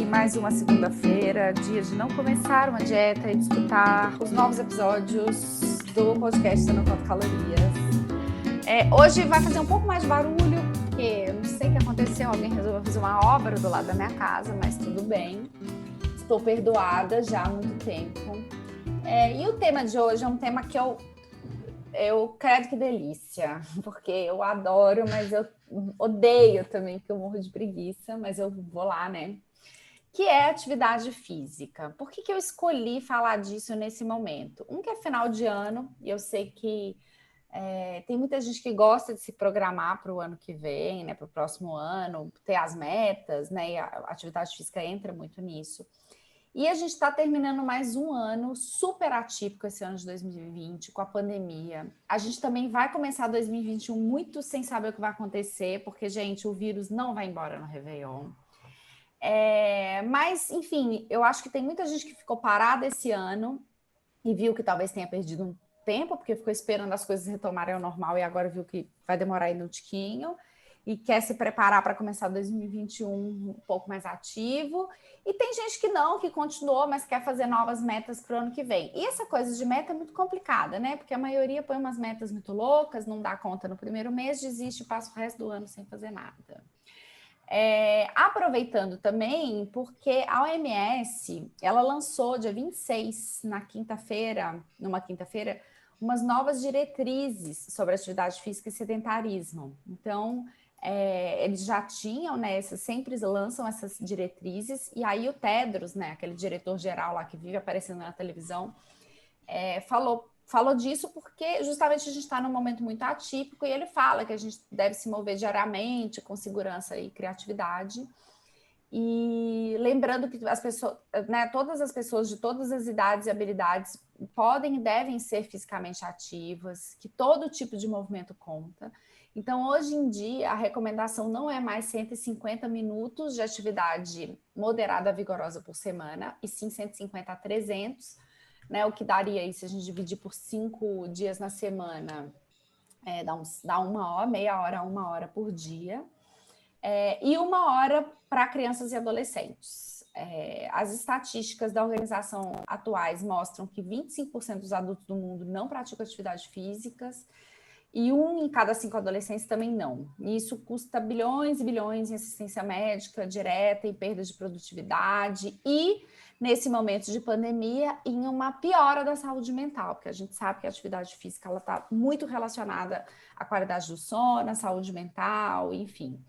mais uma segunda-feira, dia de não começar uma dieta e de escutar os novos episódios do podcast Não Conto Calorias. Hoje vai fazer um pouco mais de barulho, porque eu não sei o que aconteceu, alguém resolveu fazer uma obra do lado da minha casa, mas tudo bem, estou perdoada já há muito tempo. E o tema de hoje é um tema que eu credo que delícia, porque eu adoro, mas eu odeio também, porque eu morro de preguiça, mas eu vou lá, né? Que é atividade física. Por que eu escolhi falar disso nesse momento? Que é final de ano, e eu sei que tem muita gente que gosta de se programar para o ano que vem, né? Para o próximo ano, ter as metas, né? E a atividade física entra muito nisso. E a gente está terminando mais um ano super atípico esse ano de 2020, com a pandemia. A gente também vai começar 2021 muito sem saber o que vai acontecer, porque, gente, o vírus não vai embora no Réveillon. Mas, enfim, eu acho que tem muita gente que ficou parada esse ano e viu que talvez tenha perdido um tempo, porque ficou esperando as coisas retomarem ao normal e agora viu que vai demorar ainda um tiquinho. E quer se preparar para começar 2021 um pouco mais ativo. E tem gente que não, que continuou, mas quer fazer novas metas para o ano que vem. E essa coisa de meta é muito complicada, né? Porque a maioria põe umas metas muito loucas, não dá conta no primeiro mês, desiste e passa o resto do ano sem fazer nada. Aproveitando também, porque a OMS, ela lançou dia 26, numa quinta-feira, umas novas diretrizes sobre atividade física e sedentarismo. Então, eles já tinham, né, sempre lançam essas diretrizes, e aí o Tedros, né, aquele diretor-geral lá que vive aparecendo na televisão, falou disso porque justamente a gente está num momento muito atípico e ele fala que a gente deve se mover diariamente com segurança e criatividade. E lembrando que as pessoas, né, todas as pessoas de todas as idades e habilidades podem e devem ser fisicamente ativas, que todo tipo de movimento conta. Então, hoje em dia, a recomendação não é mais 150 minutos de atividade moderada vigorosa por semana, e sim 150 a 300, né, o que daria aí, se a gente dividir por 5 dias na semana, dá meia hora a 1 hora por dia. E 1 hora para crianças e adolescentes. As estatísticas da organização atuais mostram que 25% dos adultos do mundo não praticam atividades físicas e 1 em cada 5 adolescentes também não. E isso custa bilhões e bilhões em assistência médica direta, em perda de produtividade e, nesse momento de pandemia, em uma piora da saúde mental, porque a gente sabe que a atividade física está muito relacionada à qualidade do sono, à saúde mental, enfim.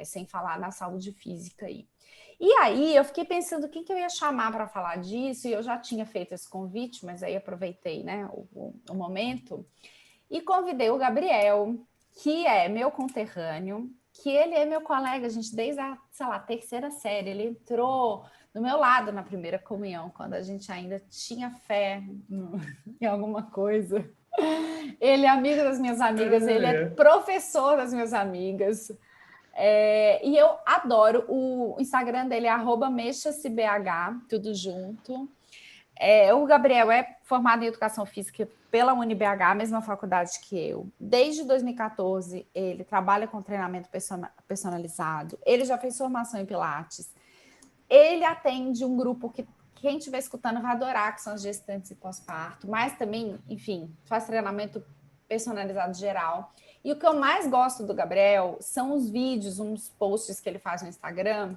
Sem falar na saúde física aí. E aí eu fiquei pensando quem que eu ia chamar para falar disso, e eu já tinha feito esse convite, mas aí aproveitei, né, o momento, e convidei o Gabriel, que é meu conterrâneo, que ele é meu colega, gente, desde a, sei lá, terceira série, ele entrou do meu lado na primeira comunhão, quando a gente ainda tinha fé em alguma coisa. Ele é amigo das minhas amigas, ele é professor das minhas amigas. E eu adoro, o Instagram dele é @mexacebh, tudo junto. O Gabriel é formado em Educação Física pela UniBH, mesma faculdade que eu. Desde 2014, ele trabalha com treinamento personalizado. Ele já fez formação em Pilates. Ele atende um grupo que quem estiver escutando vai adorar, que são as gestantes e pós-parto. Mas também, enfim, faz treinamento personalizado geral. E o que eu mais gosto do Gabriel são os vídeos, uns posts que ele faz no Instagram.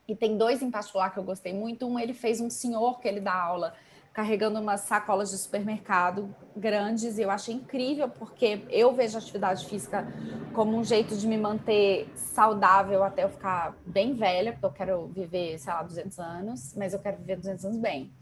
E tem 2 em particular que eu gostei muito. Ele fez um senhor que ele dá aula carregando umas sacolas de supermercado grandes, e eu achei incrível, porque eu vejo a atividade física como um jeito de me manter saudável até eu ficar bem velha, porque eu quero viver, sei lá, 200 anos, mas eu quero viver 200 anos bem.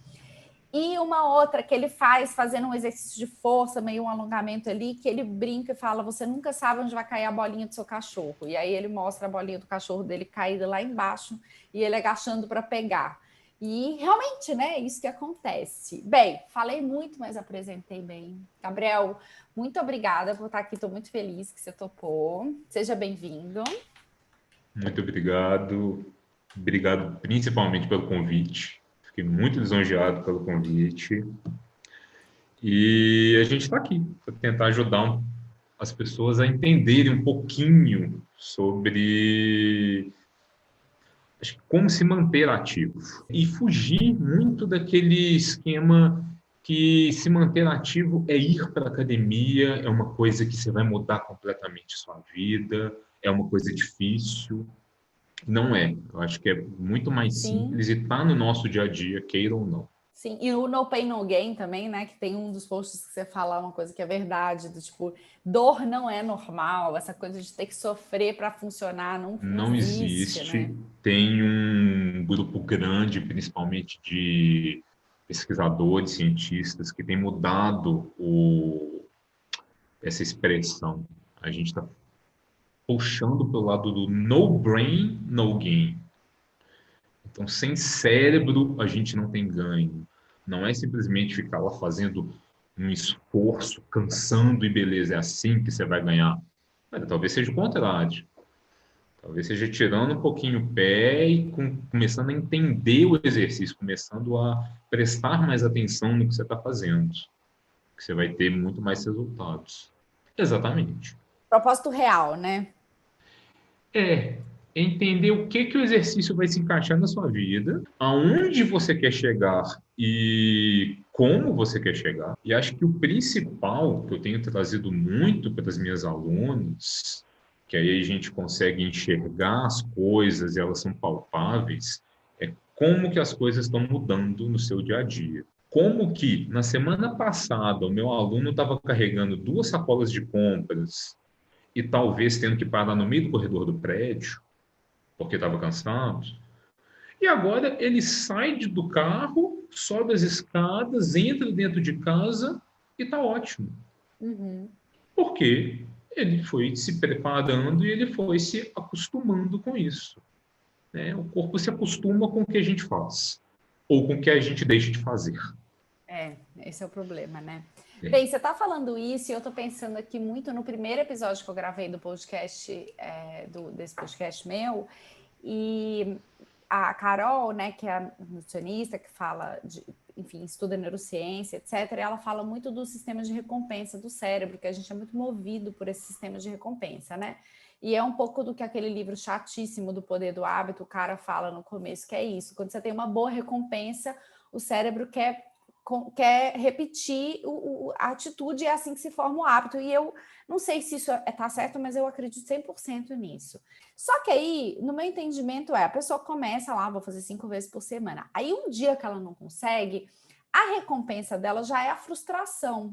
E uma outra que ele faz fazendo um exercício de força, meio um alongamento ali, que ele brinca e fala, você nunca sabe onde vai cair a bolinha do seu cachorro. E aí ele mostra a bolinha do cachorro dele caída lá embaixo e ele agachando para pegar. E realmente, né, isso que acontece. Bem, falei muito, mas apresentei bem. Gabriel, muito obrigada por estar aqui, estou muito feliz que você topou. Seja bem-vindo. Muito obrigado. Obrigado principalmente pelo convite. Fiquei muito lisonjeado pelo convite. E a gente está aqui para tentar ajudar as pessoas a entenderem um pouquinho sobre Acho que como se manter ativo. E fugir muito daquele esquema que se manter ativo é ir para a academia, é uma coisa que você vai mudar completamente sua vida, é uma coisa difícil. Não é. Eu acho que é muito mais Sim, simples e está no nosso dia a dia, queira ou não. sim. E o No Pain No Gain também, né? Que tem um dos posts que você fala uma coisa que é verdade, do tipo, dor não é normal, essa coisa de ter que sofrer para funcionar não Não existe, né? existe. Tem um grupo grande, principalmente de pesquisadores, cientistas, que tem mudado essa expressão. A gente está puxando pelo lado do no brain, no gain. Então, sem cérebro, a gente não tem ganho. Não é simplesmente ficar lá fazendo um esforço, cansando e beleza, é assim que você vai ganhar. Olha, talvez seja o contrário. Talvez seja tirando um pouquinho o pé e começando a entender o exercício, começando a prestar mais atenção no que você está fazendo, que você vai ter muito mais resultados. Exatamente. Propósito real, né? É entender o que que o exercício vai se encaixar na sua vida, aonde você quer chegar e como você quer chegar. E acho que o principal que eu tenho trazido muito para as minhas alunas, que aí a gente consegue enxergar as coisas e elas são palpáveis, é como que as coisas estão mudando no seu dia a dia. Como que na semana passada o meu aluno estava carregando 2 sacolas de compras e talvez tendo que parar no meio do corredor do prédio, porque estava cansado. E agora ele sai do carro, sobe as escadas, entra dentro de casa e está ótimo. Uhum. Porque ele foi se preparando e ele foi se acostumando com isso. Né? O corpo se acostuma com o que a gente faz, ou com o que a gente deixa de fazer. É, esse é o problema, né? É. Bem, você está falando isso e eu estou pensando aqui muito no primeiro episódio que eu gravei do podcast, desse podcast meu, e a Carol, né, que é a nutricionista que fala de, enfim, estuda neurociência, etc., ela fala muito do sistema de recompensa do cérebro, que a gente é muito movido por esse sistema de recompensa, né? E é um pouco do que aquele livro chatíssimo do Poder do Hábito, o cara fala no começo, que é isso. Quando você tem uma boa recompensa, o cérebro quer repetir a atitude, e é assim que se forma o hábito. E eu não sei se isso está certo, mas eu acredito 100% nisso. Só que aí, no meu entendimento, a pessoa começa lá, vou fazer 5 vezes por semana. Aí, um dia que ela não consegue, a recompensa dela já é a frustração.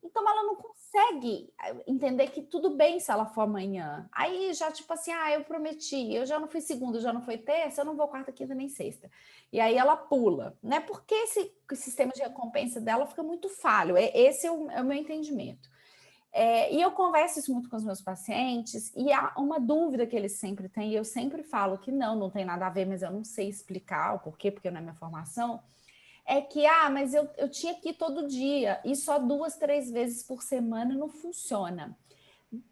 Então, ela não consegue entender que tudo bem se ela for amanhã. Aí já, tipo assim, eu prometi, eu já não fui segunda, já não foi terça, eu não vou quarta, quinta nem sexta. E aí ela pula, né? Porque esse sistema de recompensa dela fica muito falho. Esse é o meu entendimento. E eu converso isso muito com os meus pacientes, e há uma dúvida que eles sempre têm, e eu sempre falo que não tem nada a ver, mas eu não sei explicar o porquê, porque não é minha formação, é que, mas eu tinha que ir todo dia, e só 2, 3 vezes por semana não funciona.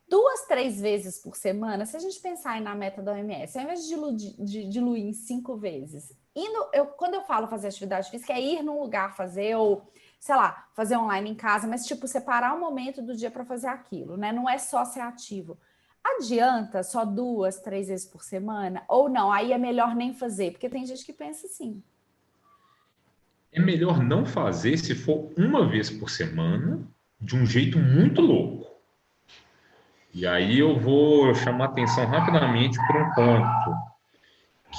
2, 3 vezes por semana, se a gente pensar aí na meta da OMS, ao invés de diluir em 5 vezes, quando eu falo fazer atividade física, é ir num lugar fazer, ou, sei lá, fazer online em casa, mas, tipo, separar um momento do dia para fazer aquilo, né? Não é só ser ativo. Adianta só 2, 3 vezes por semana? Ou não? Aí é melhor nem fazer, porque tem gente que pensa assim. É melhor não fazer se for uma vez por semana, de um jeito muito louco. E aí eu vou chamar atenção rapidamente para um ponto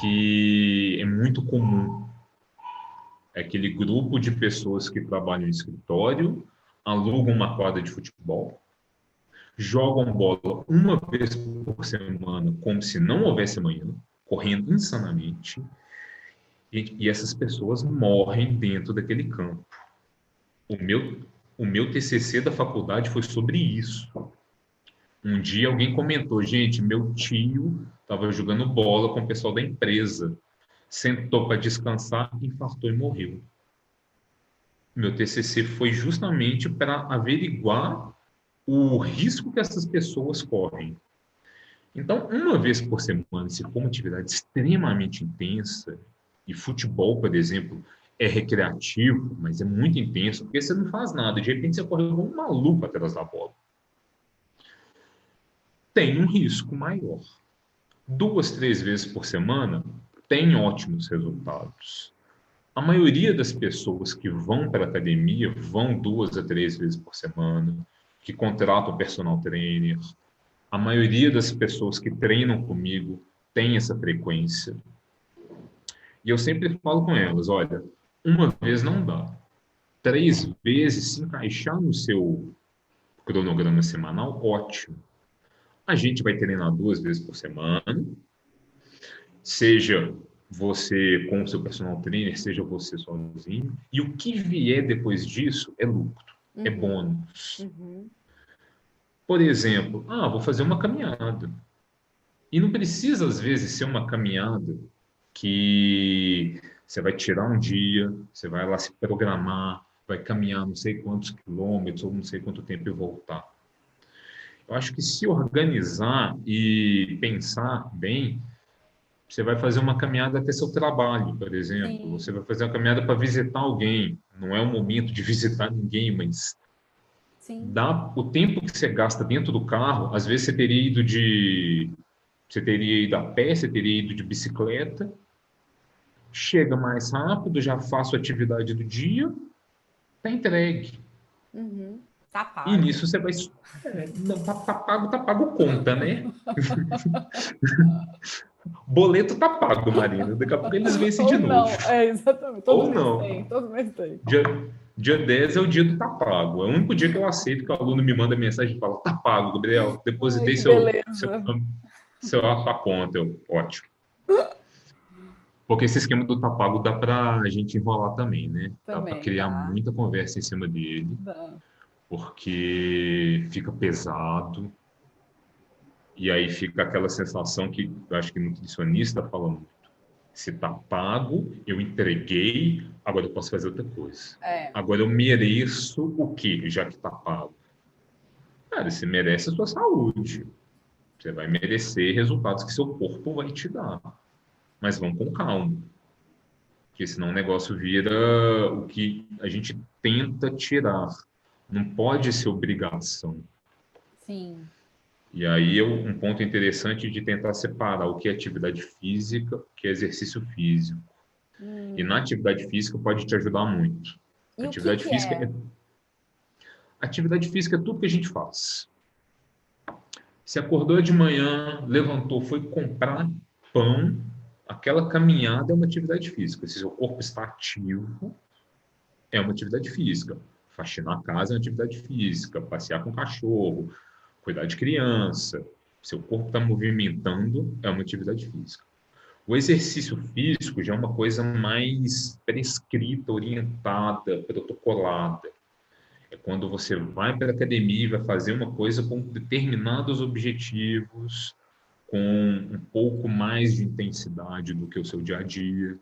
que é muito comum. É aquele grupo de pessoas que trabalham em escritório, alugam uma quadra de futebol, jogam bola uma vez por semana, como se não houvesse amanhã, correndo insanamente, e essas pessoas morrem dentro daquele campo. O meu, o meu TCC da faculdade foi sobre isso. Um dia alguém comentou, gente, meu tio estava jogando bola com o pessoal da empresa, sentou para descansar, infartou e morreu. Meu TCC foi justamente para averiguar o risco que essas pessoas correm. Então, uma vez por semana, se for uma atividade extremamente intensa, e futebol, por exemplo, é recreativo, mas é muito intenso, porque você não faz nada, de repente você corre como um maluco atrás da bola. Tem um risco maior. 2, 3 vezes por semana tem ótimos resultados. A maioria das pessoas que vão para a academia vão 2 a 3 vezes por semana, que contratam personal trainer. A maioria das pessoas que treinam comigo tem essa frequência. E eu sempre falo com elas, olha, uma vez não dá. 3 vezes, se encaixar no seu cronograma semanal, ótimo. A gente vai treinar 2 vezes por semana, seja você com o seu personal trainer, seja você sozinho, e o que vier depois disso é lucro, é bônus. Por exemplo, vou fazer uma caminhada. E não precisa, às vezes, ser uma caminhada que você vai tirar um dia, você vai lá se programar, vai caminhar não sei quantos quilômetros ou não sei quanto tempo e voltar. Eu acho que se organizar e pensar bem, você vai fazer uma caminhada até seu trabalho, por exemplo. Sim. Você vai fazer uma caminhada para visitar alguém. Não é o momento de visitar ninguém, mas Sim. dá o tempo que você gasta dentro do carro. Às vezes você teria ido a pé, você teria ido de bicicleta. Chega mais rápido, já faço a atividade do dia, tá entregue. Tá E pago. nisso você vai. Não, tá pago conta, né? Boleto tá pago, Marina. Daqui a pouco eles vencem de Ou não, novo. exatamente. Todo Ou mês tem, não. todo mês tem. Dia, dia 10 é o dia do tá pago. É o único dia que eu aceito que o aluno me manda mensagem e fala: tá pago, Gabriel. Ai, Depositei que beleza. sua conta. Ótimo. Porque esse esquema do tá pago dá pra gente enrolar também, né? Dá pra Também criar dá. muita conversa em cima dele, Dá. porque fica pesado. E aí fica aquela sensação que eu acho que o nutricionista fala muito. Se está pago, eu entreguei, agora eu posso fazer outra coisa. É. Agora eu mereço o quê, já que está pago? Cara, você merece a sua saúde. Você vai merecer resultados que seu corpo vai te dar. Mas vamos com calma. Porque senão o negócio vira o que a gente tenta tirar. Não pode ser obrigação. Sim. E aí um ponto interessante de tentar separar o que é atividade física, o que é exercício físico. E na atividade física pode te ajudar muito. E o que Atividade que física é? é, atividade física é tudo que a gente faz. Se acordou de manhã, levantou, foi comprar pão, aquela caminhada é uma atividade física. Se seu corpo está ativo, é uma atividade física. Faxinar a casa é uma atividade física. Passear com o cachorro, cuidar de criança. Seu corpo está movimentando, é uma atividade física. O exercício físico já é uma coisa mais prescrita, orientada, protocolada. É quando você vai para a academia e vai fazer uma coisa com determinados objetivos, com um pouco mais de intensidade do que o seu dia a dia.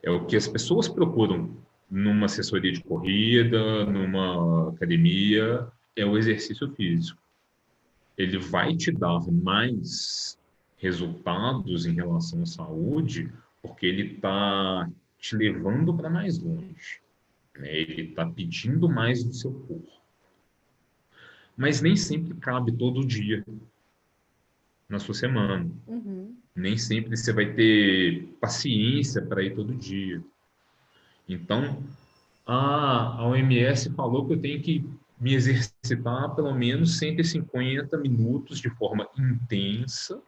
É o que as pessoas procuram numa assessoria de corrida, numa academia, é o exercício físico. Ele vai te dar mais resultados em relação à saúde, porque ele está te levando para mais longe, né? Ele está pedindo mais do seu corpo. Mas nem sempre cabe todo dia na sua semana. Nem sempre você vai ter paciência para ir todo dia. Então, a OMS falou que eu tenho que me exercitar pelo menos 150 minutos de forma intensa.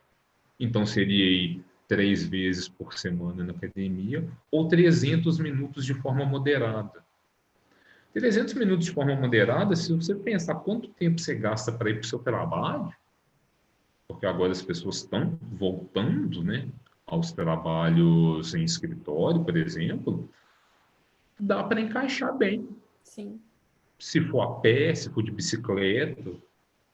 Então, seria aí 3 vezes por semana na academia, ou 300 minutos de forma moderada. 300 minutos de forma moderada, se você pensar quanto tempo você gasta para ir para o seu trabalho, porque agora as pessoas estão voltando, né, aos trabalhos em escritório, por exemplo, dá para encaixar bem. Sim. Se for a pé, se for de bicicleta.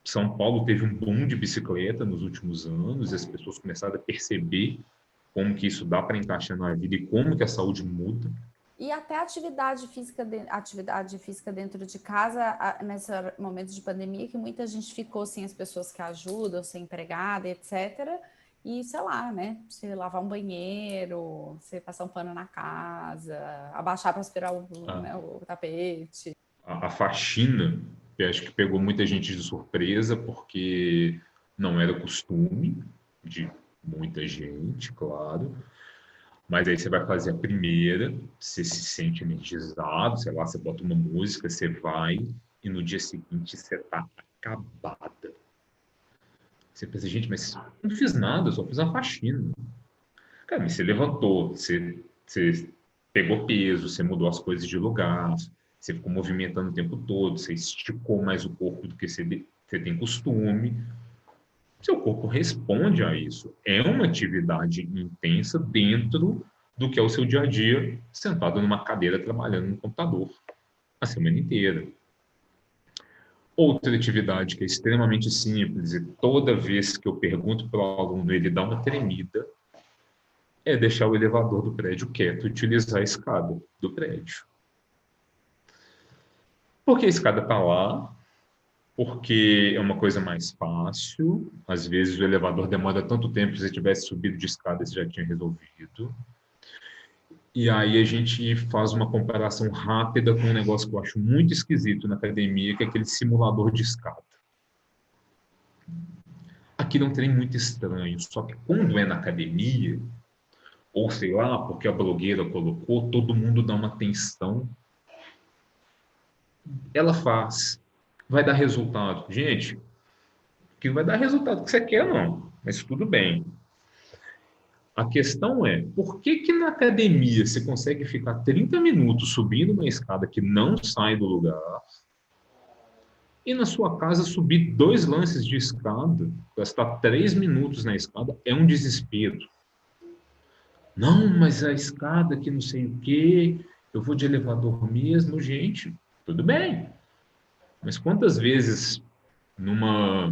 São Paulo teve um boom de bicicleta nos últimos anos, e as pessoas começaram a perceber como que isso dá para encaixar na vida e como que a saúde muda. E até atividade física dentro de casa, nesse momento de pandemia, que muita gente ficou sem as pessoas que ajudam, sem empregada, etc. E, sei lá, né? Você lavar um banheiro, você passar um pano na casa, abaixar para aspirar né, o tapete. A faxina, que acho que pegou muita gente de surpresa, porque não era costume. de muita gente, claro. Mas aí você vai fazer a primeira, você se sente energizado, sei lá, você bota uma música, você vai, e no dia seguinte você tá acabada. Você pensa, gente, mas eu não fiz nada, eu só fiz uma faxina. Cara, mas você levantou, você pegou peso, você mudou as coisas de lugar, você ficou movimentando o tempo todo, você esticou mais o corpo do que você tem costume. Seu corpo responde a isso. É uma atividade intensa dentro do que é o seu dia a dia, sentado numa cadeira trabalhando no computador a semana inteira. Outra atividade que é extremamente simples e toda vez que eu pergunto para o aluno ele dá uma tremida é deixar o elevador do prédio quieto e utilizar a escada do prédio. Porque a escada está lá, porque é uma coisa mais fácil. Às vezes o elevador demora tanto tempo que se você tivesse subido de escada, você já tinha resolvido. E aí a gente faz uma comparação rápida com um negócio que eu acho muito esquisito na academia, que é aquele simulador de escada. Aquilo é um trem muito estranho, só que quando é na academia, ou sei lá, porque a blogueira colocou, todo mundo dá uma atenção. Ela faz. Vai dar resultado. Gente, que vai dar resultado que você quer, não. Mas tudo bem. A questão é, por que que na academia você consegue ficar 30 minutos subindo uma escada que não sai do lugar e na sua casa subir 2 lances de escada, gastar 3 minutos na escada é um desespero. Não, mas a escada que não sei o quê, eu vou de elevador mesmo, gente, tudo bem. Mas quantas vezes numa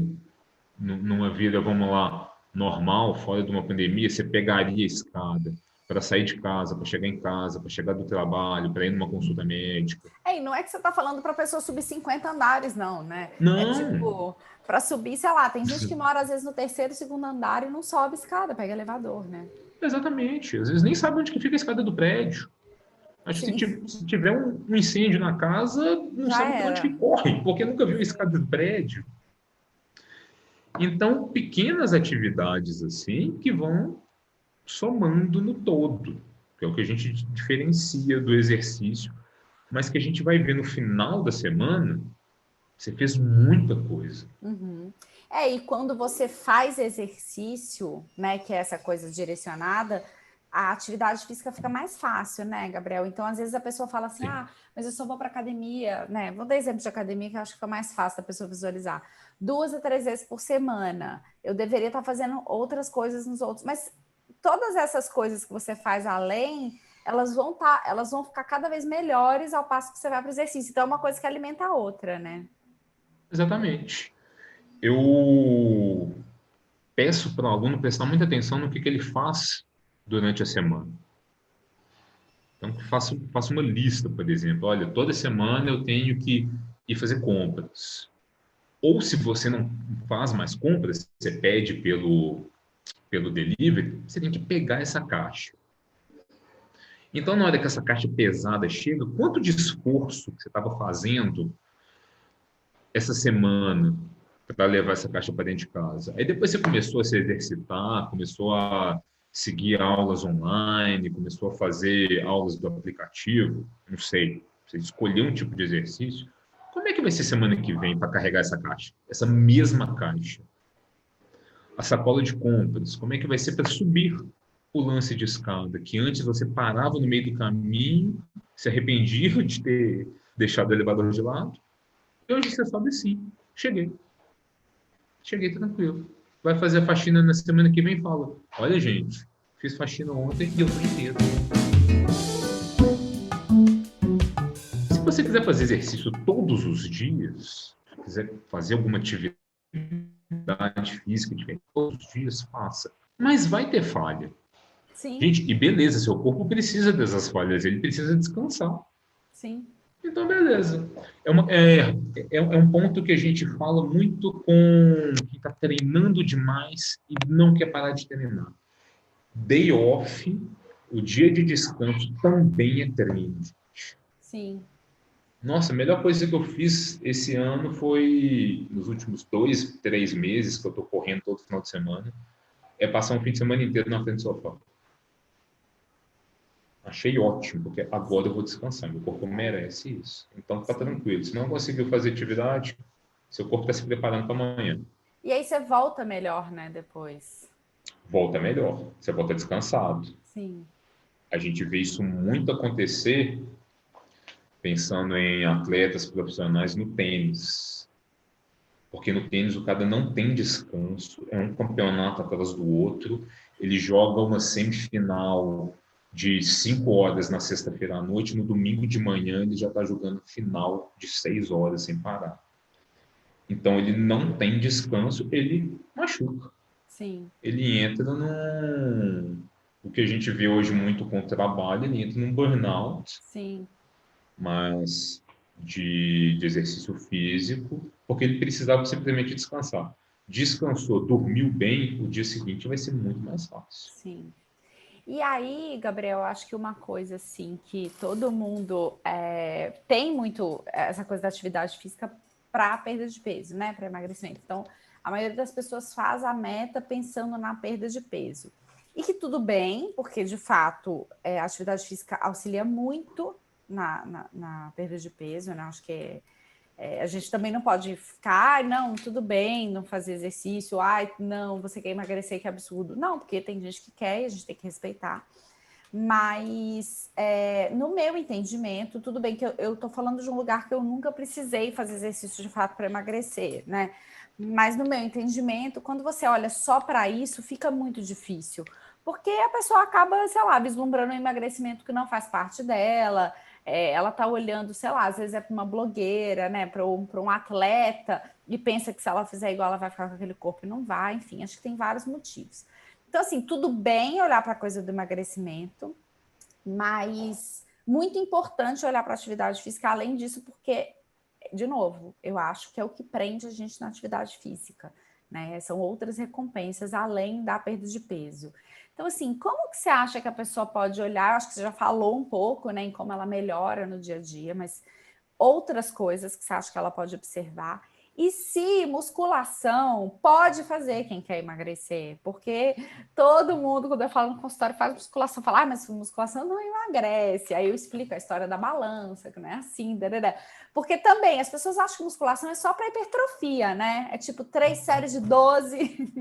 vida, vamos lá, normal, fora de uma pandemia, você pegaria a escada para sair de casa, para chegar em casa, para chegar do trabalho, para ir numa consulta médica? E não é que você está falando para a pessoa subir 50 andares, não, né? É Não, tipo, para subir, sei lá, tem gente que mora às vezes no terceiro, segundo andar e não sobe escada, pega elevador, né? exatamente. Às vezes nem sabe onde que fica a escada do prédio. Acho que Sim, se tiver um incêndio na casa, não já sabe para onde que era. corre, porque nunca viu a escada do prédio. Então, pequenas atividades assim que vão somando no todo, que é o que a gente diferencia do exercício, mas que a gente vai ver no final da semana, você fez muita coisa. Uhum. E quando você faz exercício, né, que é essa coisa direcionada, a atividade física fica mais fácil, né, Gabriel? Então, às vezes a pessoa fala assim, Sim, mas eu só vou para academia, né? Vou dar exemplo de academia que eu acho que fica mais fácil da pessoa visualizar. 2 a 3 vezes por semana. Eu deveria estar fazendo outras coisas nos outros, mas todas essas coisas que você faz além, elas vão ficar cada vez melhores ao passo que você vai para o exercício. Então, é uma coisa que alimenta a outra, né? exatamente. Eu peço para o aluno prestar muita atenção no que ele faz durante a semana. Então, faço uma lista, por exemplo. Olha, toda semana eu tenho que ir fazer compras. Ou se você não faz mais compras, você pede pelo delivery, você tem que pegar essa caixa. Então, na hora que essa caixa pesada chega, quanto de esforço que você estava fazendo essa semana para levar essa caixa para dentro de casa? Aí depois você começou a se exercitar, começou a seguir aulas online, começou a fazer aulas do aplicativo, não sei, você escolheu um tipo de exercício. Como é que vai ser semana que vem para carregar essa caixa? Essa mesma caixa? A sacola de compras, como é que vai ser para subir o lance de escada? Que antes você parava no meio do caminho, se arrependia de ter deixado o elevador de lado, e hoje você sobe assim. Cheguei. Cheguei tranquilo. Vai fazer a faxina na semana que vem e fala: Olha, gente, fiz faxina ontem e eu tô inteiro. Se você quiser fazer exercício todos os dias, quiser fazer alguma atividade física diferente, todos os dias faça. Mas vai ter falha. Sim, Gente, e beleza, seu corpo precisa dessas falhas, ele precisa descansar. sim. Então, beleza. É um ponto que a gente fala muito com quem está treinando demais e não quer parar de treinar. Day off, o dia de descanso também é treino. Sim. Nossa, a melhor coisa que eu fiz esse ano foi nos últimos 2, 3 meses que eu estou correndo todo final de semana. é passar um fim de semana inteiro na frente do sofá. Achei ótimo, porque agora eu vou descansar. Meu corpo merece isso. Então, tá tranquilo. Se não conseguiu fazer atividade, seu corpo está se preparando para amanhã. E aí você volta melhor, né, depois. Volta melhor. Você volta descansado. Sim. A gente vê isso muito acontecer pensando em atletas profissionais no tênis. Porque no tênis o cara não tem descanso, é um campeonato atrás do outro. Ele joga uma semifinal de 5 horas na sexta-feira à noite, no domingo de manhã ele já está jogando final de 6 horas sem parar. Então ele não tem descanso, ele machuca. Sim. Ele entra num... O que a gente vê hoje muito com o trabalho, ele entra num burnout. Sim. Mas de exercício físico, porque ele precisava simplesmente descansar. Descansou, dormiu bem, o dia seguinte vai ser muito mais fácil. Sim. E aí, Gabriel, acho que uma coisa assim que todo mundo tem muito essa coisa da atividade física para perda de peso, né? Para emagrecimento. Então, a maioria das pessoas faz a meta pensando na perda de peso. E que tudo bem, porque de fato a atividade física auxilia muito na perda de peso, né? Acho que a gente também não pode ficar, não, tudo bem, não fazer exercício, ai, não, você quer emagrecer, que absurdo. Não, porque tem gente que quer e a gente tem que respeitar. Mas, no meu entendimento, tudo bem que eu tô falando de um lugar que eu nunca precisei fazer exercício de fato para emagrecer, né? Mas, no meu entendimento, quando você olha só para isso, fica muito difícil. Porque a pessoa acaba, sei lá, vislumbrando um emagrecimento que não faz parte dela, ela tá olhando, sei lá, às vezes é para uma blogueira, né, para um atleta, e pensa que se ela fizer igual, ela vai ficar com aquele corpo e não vai, enfim, acho que tem vários motivos. Então, assim, tudo bem olhar para a coisa do emagrecimento, mas muito importante olhar para a atividade física, além disso, porque, de novo, eu acho que é o que prende a gente na atividade física, né? São outras recompensas além da perda de peso. Então, assim, como que você acha que a pessoa pode olhar? Eu acho que você já falou um pouco, né, em como ela melhora no dia a dia, mas outras coisas que você acha que ela pode observar. E se musculação pode fazer quem quer emagrecer? Porque todo mundo, quando eu falo no consultório, faz musculação, fala, mas musculação não emagrece. Aí eu explico a história da balança, que não é assim, dadada. Porque também as pessoas acham que musculação é só para hipertrofia, né? É tipo 3 séries de 12.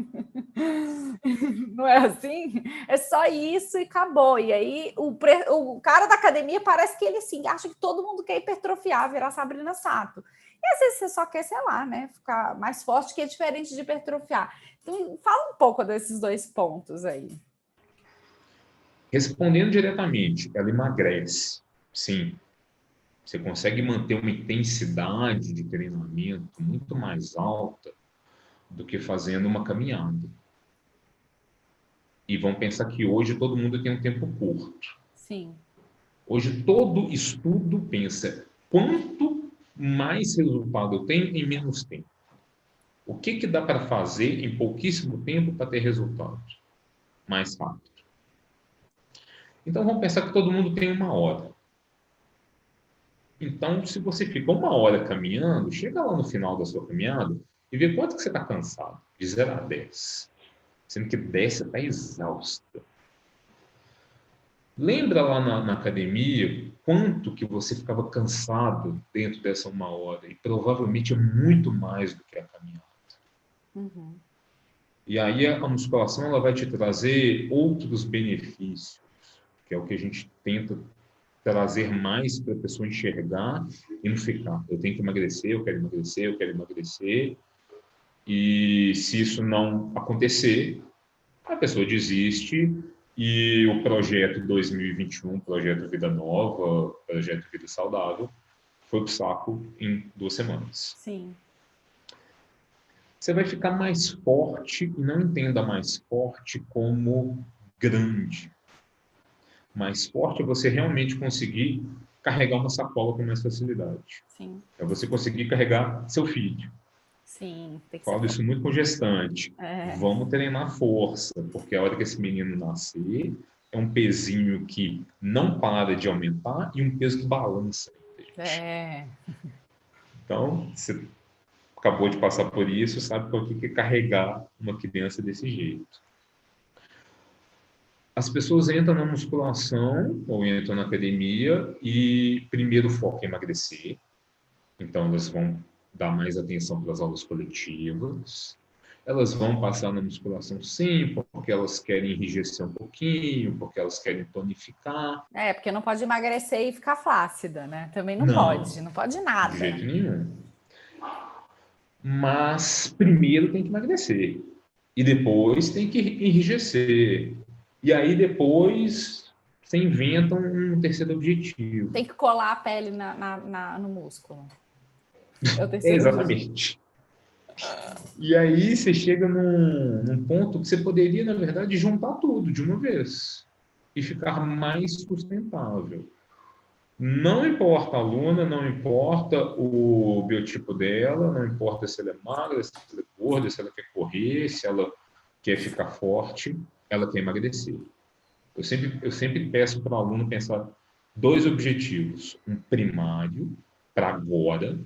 Não é assim? É só isso e acabou. E aí o cara da academia parece que ele assim, acha que todo mundo quer hipertrofiar, virar Sabrina Sato. E às vezes você só quer, sei lá, né? Ficar mais forte, que é diferente de hipertrofiar. Então, fala um pouco desses dois pontos aí. Respondendo diretamente, ela emagrece. Sim, você consegue manter uma intensidade de treinamento muito mais alta do que fazendo uma caminhada. E vão pensar que hoje todo mundo tem um tempo curto. Sim. Hoje todo estudo pensa quanto mais resultado eu tenho em menos tempo. O que dá para fazer em pouquíssimo tempo para ter resultado mais rápido? Então vamos pensar que todo mundo tem 1 hora. Então, se você fica 1 hora caminhando, chega lá no final da sua caminhada e vê quanto que você está cansado, de 0 a 10. Sendo que 10 você está exausta. Lembra lá na academia quanto que você ficava cansado dentro dessa 1 hora? E provavelmente é muito mais do que a caminhada. Uhum. E aí a musculação ela vai te trazer outros benefícios, que é o que a gente tenta trazer mais para a pessoa enxergar e não ficar. Eu tenho que emagrecer, eu quero emagrecer, eu quero emagrecer. E se isso não acontecer, a pessoa desiste e o projeto 2021, projeto Vida Nova, projeto Vida Saudável, foi pro saco em 2 semanas. Sim. Você vai ficar mais forte e não entenda mais forte como grande. Mais forte é você realmente conseguir carregar uma sacola com mais facilidade. Sim. É você conseguir carregar seu filho. Sim. Tem que ser Falo isso muito com gestante. É. Vamos treinar força, porque a hora que esse menino nascer, é um pezinho que não para de aumentar e um peso que balança. Então, você acabou de passar por isso, sabe o que é carregar uma criança desse jeito. as pessoas entram na musculação ou entram na academia e primeiro foco é emagrecer. Então, elas vão dar mais atenção para as aulas coletivas. Elas vão passar na musculação sim, porque elas querem enrijecer um pouquinho, porque elas querem tonificar. Porque não pode emagrecer e ficar flácida, né? Também não pode nada. De jeito nenhum. Mas primeiro tem que emagrecer. E depois tem que enrijecer. E aí depois você inventa um terceiro objetivo. Tem que colar a pele no músculo. É o terceiro Exatamente. E aí você chega num ponto que você poderia, na verdade, juntar tudo de uma vez e ficar mais sustentável. Não importa a aluna, não importa o biotipo dela, não importa se ela é magra, se ela é gorda, se ela quer correr, se ela quer ficar forte, ela quer emagrecer. Eu sempre peço para o aluno pensar 2 objetivos. Um primário, para agora,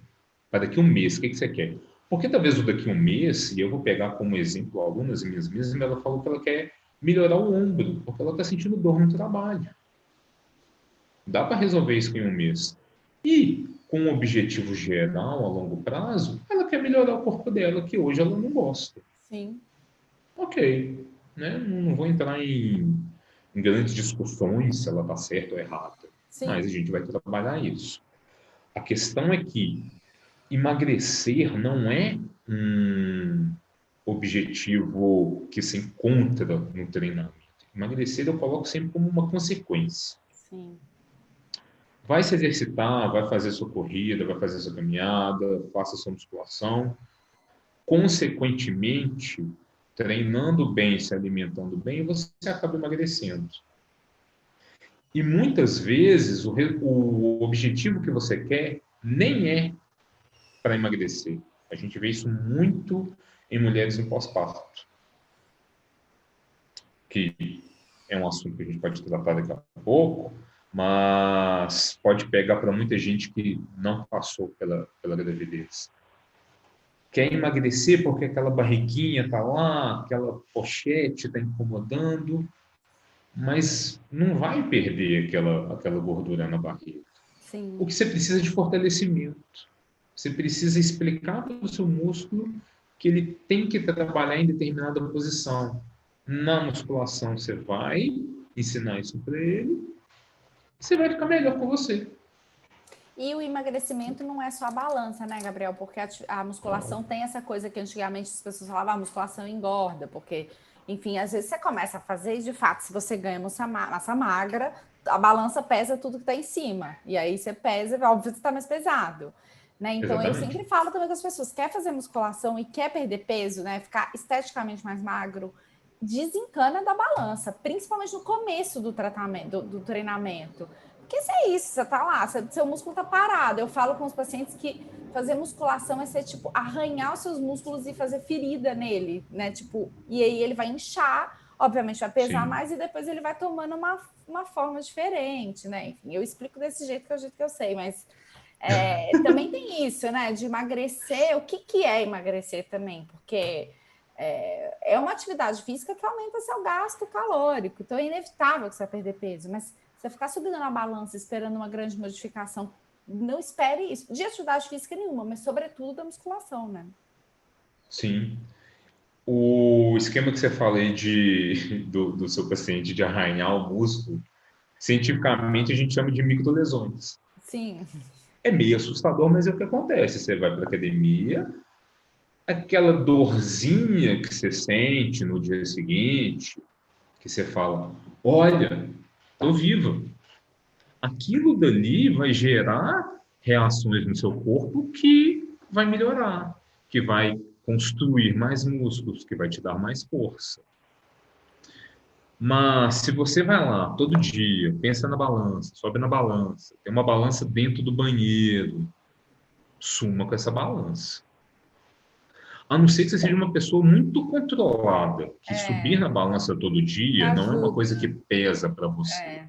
para daqui a um mês, o que você quer? Porque talvez o daqui a um mês, e eu vou pegar como exemplo alunas minhas mesmas, ela falou que ela quer melhorar o ombro, porque ela está sentindo dor no trabalho. Dá para resolver isso em um mês. E, com um objetivo geral, a longo prazo, ela quer melhorar o corpo dela, que hoje ela não gosta. Sim. Ok. Né? Não vou entrar em grandes discussões se ela está certa ou errada. Sim. Mas a gente vai trabalhar isso. A questão é que emagrecer não é um objetivo que se encontra no treinamento. Emagrecer eu coloco sempre como uma consequência. Sim. Vai se exercitar, vai fazer sua corrida, vai fazer sua caminhada, faça sua musculação. Consequentemente, treinando bem, se alimentando bem, você acaba emagrecendo. E muitas vezes o objetivo que você quer nem é para emagrecer. A gente vê isso muito em mulheres em pós-parto, que é um assunto que a gente pode tratar daqui a pouco, mas pode pegar para muita gente que não passou pela gravidez. Quer emagrecer porque aquela barriguinha está lá, aquela pochete está incomodando, mas não vai perder aquela gordura na barriga. Sim. O que você precisa é de fortalecimento. Você precisa explicar para o seu músculo que ele tem que trabalhar em determinada posição. Na musculação, você vai ensinar isso para ele, você vai ficar melhor com você. E o emagrecimento não é só a balança, né, Gabriel? Porque a musculação tem essa coisa que antigamente as pessoas falavam, a musculação engorda, porque, enfim, às vezes você começa a fazer e, de fato, se você ganha massa magra, a balança pesa tudo que está em cima. E aí você pesa, óbvio que você está mais pesado. Né? Então, exatamente. Eu sempre falo também com as pessoas, quer fazer musculação e quer perder peso, né? Ficar esteticamente mais magro, desencana da balança, principalmente no começo do tratamento, do treinamento. Porque se é isso, você tá lá, seu músculo tá parado. Eu falo com os pacientes que fazer musculação é ser, tipo, arranhar os seus músculos e fazer ferida nele, né? Tipo, e aí ele vai inchar, obviamente vai pesar mais e depois ele vai tomando uma forma diferente, né? Enfim, eu explico desse jeito que é o jeito que eu sei, mas também tem isso, né? De emagrecer. O que é emagrecer também? Porque é uma atividade física que aumenta seu gasto calórico, então é inevitável que você vai perder peso, mas você ficar subindo na balança esperando uma grande modificação, não espere isso. De atividade física nenhuma, mas sobretudo da musculação, né? Sim. O esquema que você falei do seu paciente de arranhar o músculo, cientificamente a gente chama de microlesões. Sim. É meio assustador, mas é o que acontece. Você vai para a academia, aquela dorzinha que você sente no dia seguinte, que você fala, olha, estou viva. Aquilo dali vai gerar reações no seu corpo que vai melhorar, que vai construir mais músculos, que vai te dar mais força. Mas se você vai lá todo dia, pensa na balança, sobe na balança, tem uma balança dentro do banheiro, suma com essa balança. A não ser que você seja uma pessoa muito controlada, que subir na balança todo dia não é uma coisa que pesa para você.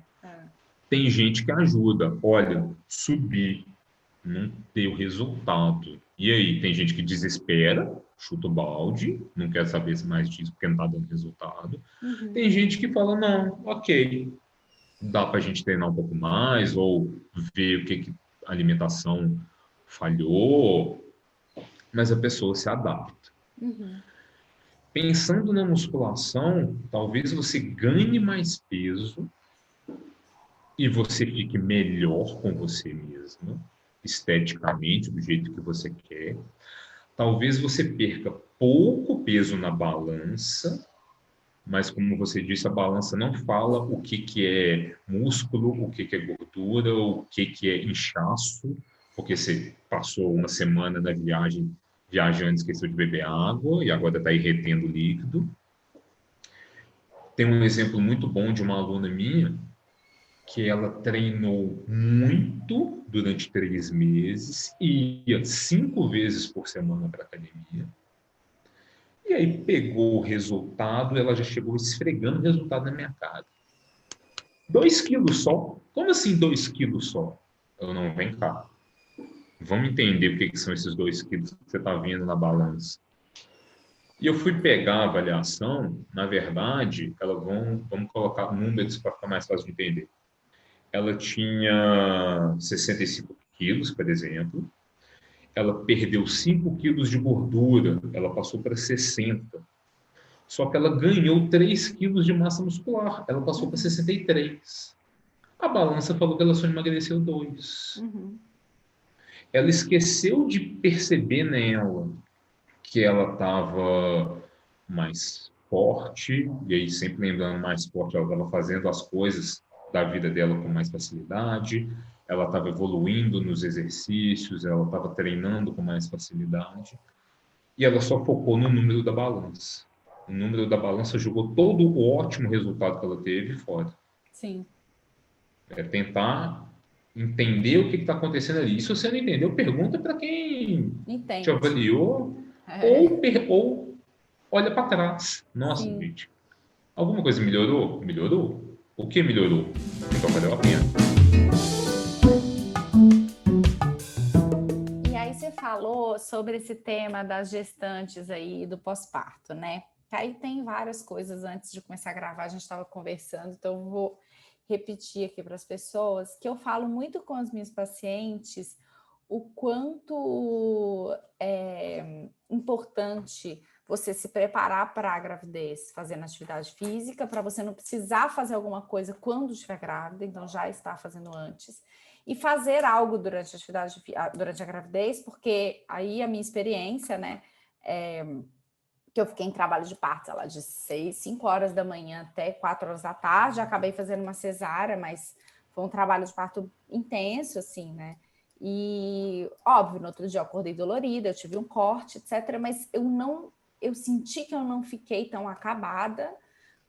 Tem gente que ajuda. Olha, subir não deu resultado. E aí, tem gente que desespera chuta o balde, não quer saber mais disso porque não está dando resultado. Tem gente que fala, não, ok, dá para a gente treinar um pouco mais, ou ver o que a alimentação falhou, mas a pessoa se adapta. Pensando na musculação, talvez você ganhe mais peso e você fique melhor com você mesmo, esteticamente, do jeito que você quer. Talvez você perca pouco peso na balança, mas como você disse, a balança não fala o que é músculo, o que é gordura, o que é inchaço, porque você passou uma semana na viagem viajando, esqueceu de beber água e agora está aí retendo líquido. Tem um exemplo muito bom de uma aluna minha que ela treinou muito durante 3 meses e ia 5 vezes por semana para a academia. E aí pegou o resultado, ela já chegou esfregando o resultado na minha cara. 2 quilos só? Como assim 2 quilos só? Eu não, vem cá. Vamos entender o que são esses 2 quilos que você está vendo na balança. E eu fui pegar a avaliação, na verdade, vamos colocar números para ficar mais fácil de entender. Ela tinha 65 quilos, por exemplo. Ela perdeu 5 quilos de gordura, ela passou para 60. Só que ela ganhou 3 quilos de massa muscular, ela passou para 63. A balança falou que ela só emagreceu 2. Ela esqueceu de perceber nela que ela estava mais forte, e aí sempre lembrando mais forte, ela estava fazendo as coisas da vida dela com mais facilidade, ela estava evoluindo nos exercícios, ela estava treinando com mais facilidade, e ela só focou no número da balança. O número da balança jogou todo o ótimo resultado que ela teve fora. Sim. É tentar entender o que está acontecendo ali. E se você não entendeu, pergunta para quem te avaliou, ou olha para trás. Nossa, Sim. gente, alguma coisa melhorou? Melhorou? O que melhorou? Então valeu a pena. E aí você falou sobre esse tema das gestantes aí do pós-parto, né? Aí tem várias coisas. Antes de começar a gravar, a gente estava conversando, então eu vou repetir aqui para as pessoas que eu falo muito com as minhas pacientes o quanto é importante você se preparar para a gravidez, fazendo atividade física, para você não precisar fazer alguma coisa quando estiver grávida, então já está fazendo antes, e fazer algo durante a atividade, durante a gravidez, porque aí a minha experiência, né, que eu fiquei em trabalho de parto, sei lá, de 5 horas da manhã até 4 horas da tarde, acabei fazendo uma cesárea, mas foi um trabalho de parto intenso, assim, né? E, óbvio, no outro dia eu acordei dolorida, eu tive um corte, etc., mas eu senti que eu não fiquei tão acabada,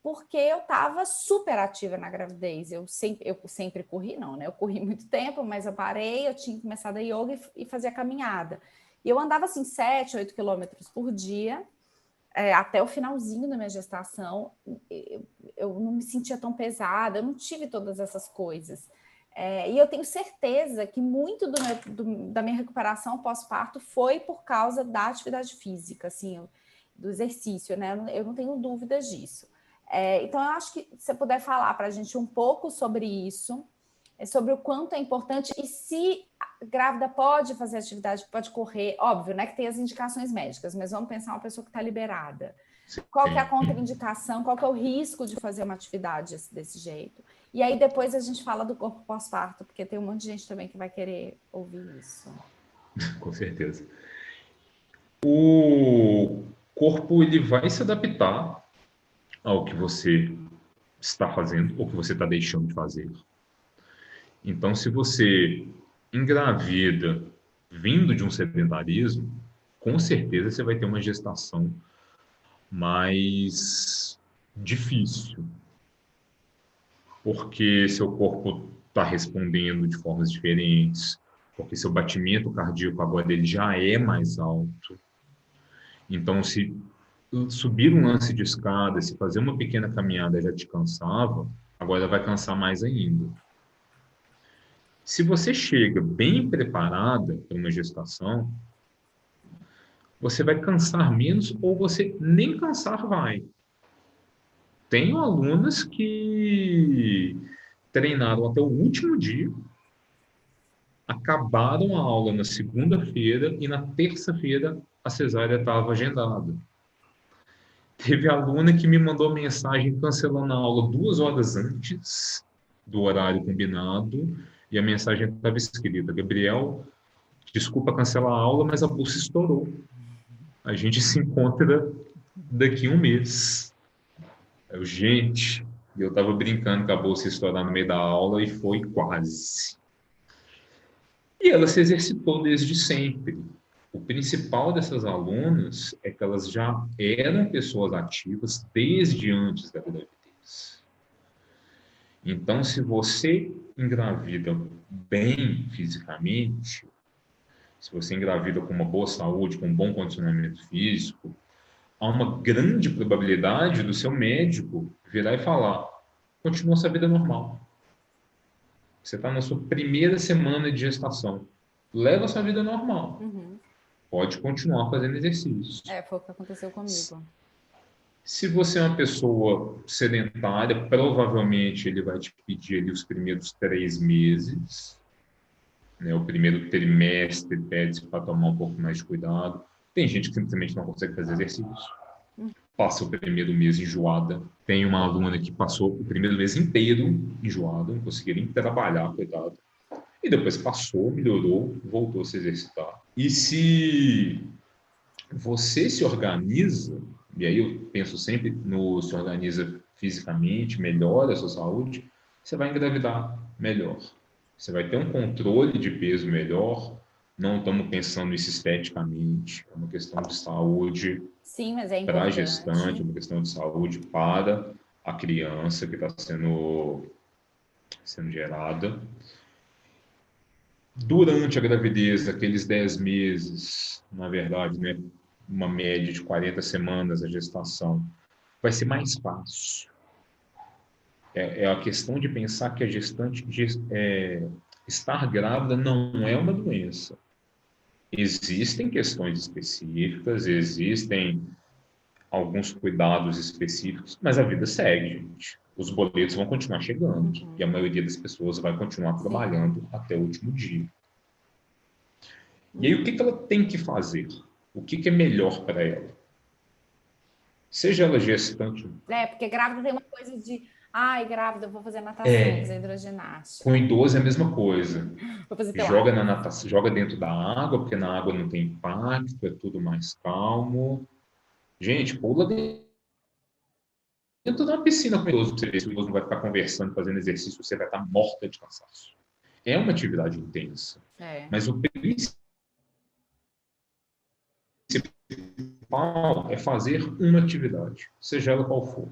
porque eu estava super ativa na gravidez. Eu sempre corri, não, né? Eu corri muito tempo, mas eu parei, eu tinha começado a yoga e fazia caminhada. E eu andava, assim, 7, 8 quilômetros por dia, até o finalzinho da minha gestação. Eu não me sentia tão pesada, eu não tive todas essas coisas. E eu tenho certeza que muito da minha recuperação pós-parto foi por causa da atividade física, assim, do exercício, né? Eu não tenho dúvidas disso. Então, eu acho que se você puder falar para a gente um pouco sobre isso, sobre o quanto é importante e se a grávida pode fazer atividade, pode correr, óbvio, né, que tem as indicações médicas, mas vamos pensar uma pessoa que está liberada. Qual que é a contraindicação, qual que é o risco de fazer uma atividade desse jeito? E aí depois a gente fala do corpo pós-parto, porque tem um monte de gente também que vai querer ouvir isso. Com certeza. O corpo ele vai se adaptar ao que você está fazendo ou que você está deixando de fazer. Então, se você engravida vindo de um sedentarismo, com certeza você vai ter uma gestação mais difícil, porque seu corpo está respondendo de formas diferentes, porque seu batimento cardíaco agora ele já é mais alto. Então, se subir um lance de escada, se fazer uma pequena caminhada já te cansava, agora vai cansar mais ainda. Se você chega bem preparada para uma gestação, você vai cansar menos ou você nem cansar vai. Tenho alunas que treinaram até o último dia, acabaram a aula na segunda-feira e na terça-feira a cesárea estava agendada. Teve aluna que me mandou mensagem cancelando a aula 2 horas antes do horário combinado e a mensagem estava escrita: Gabriel, desculpa cancelar a aula, mas a bolsa estourou. A gente se encontra daqui a um mês. Gente, eu estava brincando que a bolsa ia estourar no meio da aula e foi quase. E ela se exercitou desde sempre. O principal dessas alunas é que elas já eram pessoas ativas desde antes da gravidez. Então, se você engravida bem fisicamente, se você engravida com uma boa saúde, com um bom condicionamento físico, há uma grande probabilidade do seu médico virar e falar: continua sua vida normal. Você está na sua primeira semana de gestação. Leva a sua vida normal. Pode continuar fazendo exercícios. Foi o que aconteceu comigo. Se você é uma pessoa sedentária, provavelmente ele vai te pedir ali os primeiros 3 meses, né? O primeiro trimestre pede para tomar um pouco mais de cuidado. Tem gente que simplesmente não consegue fazer exercício. Passa o primeiro mês enjoada. Tem uma aluna que passou o primeiro mês inteiro enjoada, não conseguia nem trabalhar, coitado. E depois passou, melhorou, voltou a se exercitar. E se você se organiza, e aí eu penso sempre no se organiza fisicamente, melhora a sua saúde, você vai engravidar melhor. Você vai ter um controle de peso melhor. Não estamos pensando nisso esteticamente, é uma questão de saúde. Sim, mas é para a importante. gestante, uma questão de saúde para a criança que está sendo gerada. Durante a gravidez, aqueles 10 meses, na verdade, né, uma média de 40 semanas a gestação, vai ser mais fácil. É a questão de pensar que a gestante estar grávida não é uma doença. Existem questões específicas, existem alguns cuidados específicos, mas a vida segue, gente. Os boletos vão continuar chegando e a maioria das pessoas vai continuar trabalhando até o último dia. E aí, o que ela tem que fazer? O que é melhor para ela? Seja ela gestante... porque grávida tem uma coisa de... Ai, grávida, eu vou fazer natação, vou fazer hidroginástica. Com idoso é a mesma coisa. Vou fazer joga na natação, joga dentro da água, porque na água não tem impacto, é tudo mais calmo. Gente, pula dentro de uma piscina com o idoso, você vê se o idoso não vai ficar conversando, fazendo exercício, você vai estar morta de cansaço. É uma atividade intensa. Mas o principal é fazer uma atividade, seja ela qual for.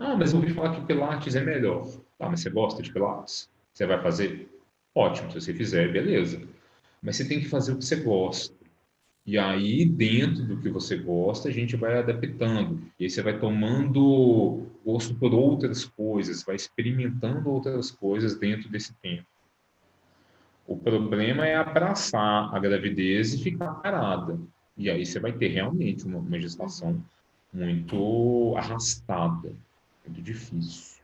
Ah, mas eu ouvi falar que Pilates é melhor. Tá, mas você gosta de Pilates? Você vai fazer? Ótimo, se você fizer, beleza. Mas você tem que fazer o que você gosta. E aí, dentro do que você gosta, a gente vai adaptando. E aí você vai tomando gosto por outras coisas, vai experimentando outras coisas dentro desse tempo. O problema é abraçar a gravidez e ficar parada. E aí você vai ter realmente uma gestação muito arrastada, muito difícil.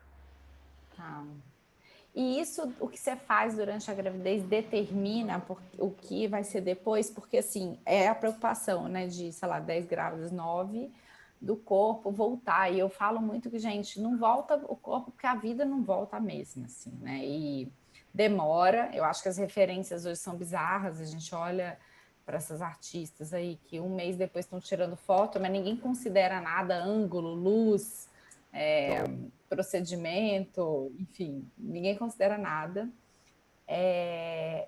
E isso, o que você faz durante a gravidez, determina o que vai ser depois, porque, assim, é a preocupação, né, de, sei lá, 10 grávidas, 9, do corpo voltar. E eu falo muito que, gente, não volta o corpo, porque a vida não volta mesmo, assim, né? E demora. Eu acho que as referências hoje são bizarras. A gente olha para essas artistas aí que um mês depois estão tirando foto, mas ninguém considera nada, ângulo, luz, procedimento, enfim, ninguém considera nada.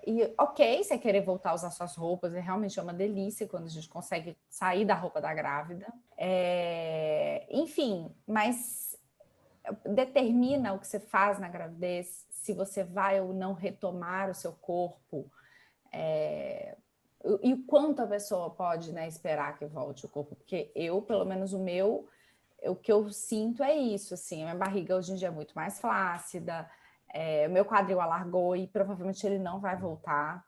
E ok, você querer voltar a usar suas roupas, realmente é uma delícia quando a gente consegue sair da roupa da grávida. Enfim, mas determina o que você faz na gravidez, se você vai ou não retomar o seu corpo, e o quanto a pessoa pode, né, esperar que volte o corpo, porque eu, pelo menos o que eu sinto é isso, assim, a minha barriga hoje em dia é muito mais flácida, o meu quadril alargou e provavelmente ele não vai voltar.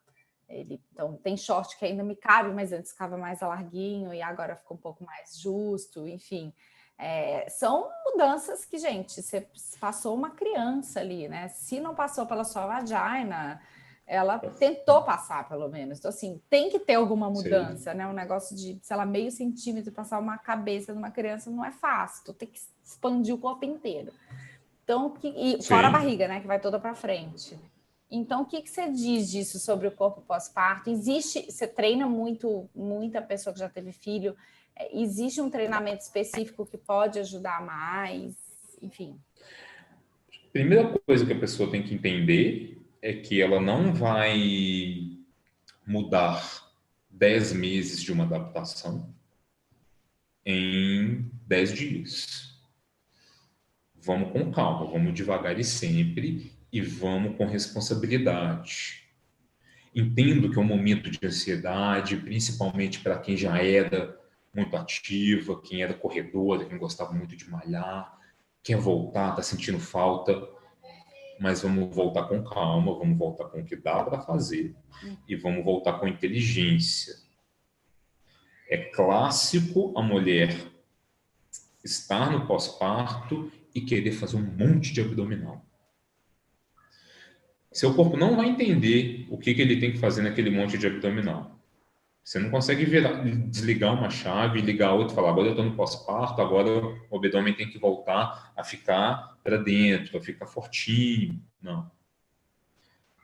Então, tem short que ainda me cabe, mas antes ficava mais larguinho e agora ficou um pouco mais justo, enfim. São mudanças que, gente, você passou uma criança ali, né? Se não passou pela sua vagina, ela tentou passar, pelo menos. Então, assim, tem que ter alguma mudança, né? Um negócio de, sei lá, meio centímetro, passar uma cabeça de uma criança não é fácil. Tu tem que expandir o corpo inteiro. Então, fora a barriga, né? Que vai toda para frente. Então, o que você diz disso sobre o corpo pós-parto? Você treina muita pessoa que já teve filho, existe um treinamento específico que pode ajudar mais? Enfim. Primeira coisa que a pessoa tem que entender é que ela não vai mudar 10 meses de uma adaptação em 10 dias. Vamos com calma, vamos devagar e sempre, e vamos com responsabilidade. Entendo que é um momento de ansiedade, principalmente para quem já era muito ativa, quem era corredora, quem gostava muito de malhar, quer voltar, está sentindo falta, mas vamos voltar com calma, vamos voltar com o que dá para fazer e vamos voltar com inteligência. É clássico a mulher estar no pós-parto e querer fazer um monte de abdominal. Seu corpo não vai entender o que ele tem que fazer naquele monte de abdominal. Você não consegue desligar uma chave, ligar outra e falar, agora eu estou no pós-parto, agora o abdômen tem que voltar a ficar para dentro, a ficar fortinho. Não.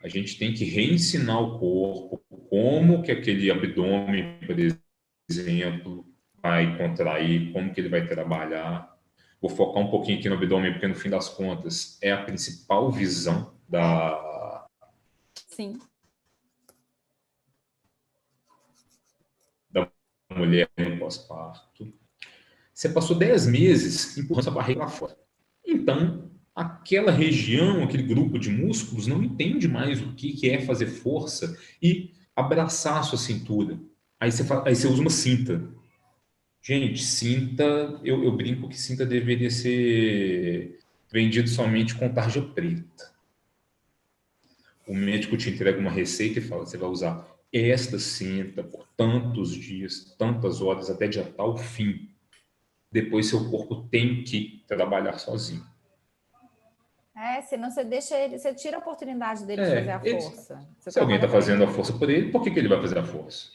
A gente tem que reensinar o corpo como que aquele abdômen, por exemplo, vai contrair, como que ele vai trabalhar. Vou focar um pouquinho aqui no abdômen, porque no fim das contas é a principal visão Sim. da mulher no pós-parto. Você passou 10 meses empurrando essa barriga para fora. Então, aquela região, aquele grupo de músculos não entende mais o que é fazer força e abraçar a sua cintura. Aí você usa uma cinta. Gente, cinta, eu brinco que cinta deveria ser vendido somente com tarja preta. O médico te entrega uma receita e fala, você vai usar esta cinta por tantos dias, tantas horas, até dia tal fim. Depois seu corpo tem que trabalhar sozinho. Senão você tira a oportunidade dele de fazer a força. Se alguém está fazendo a força por ele, por que ele vai fazer a força?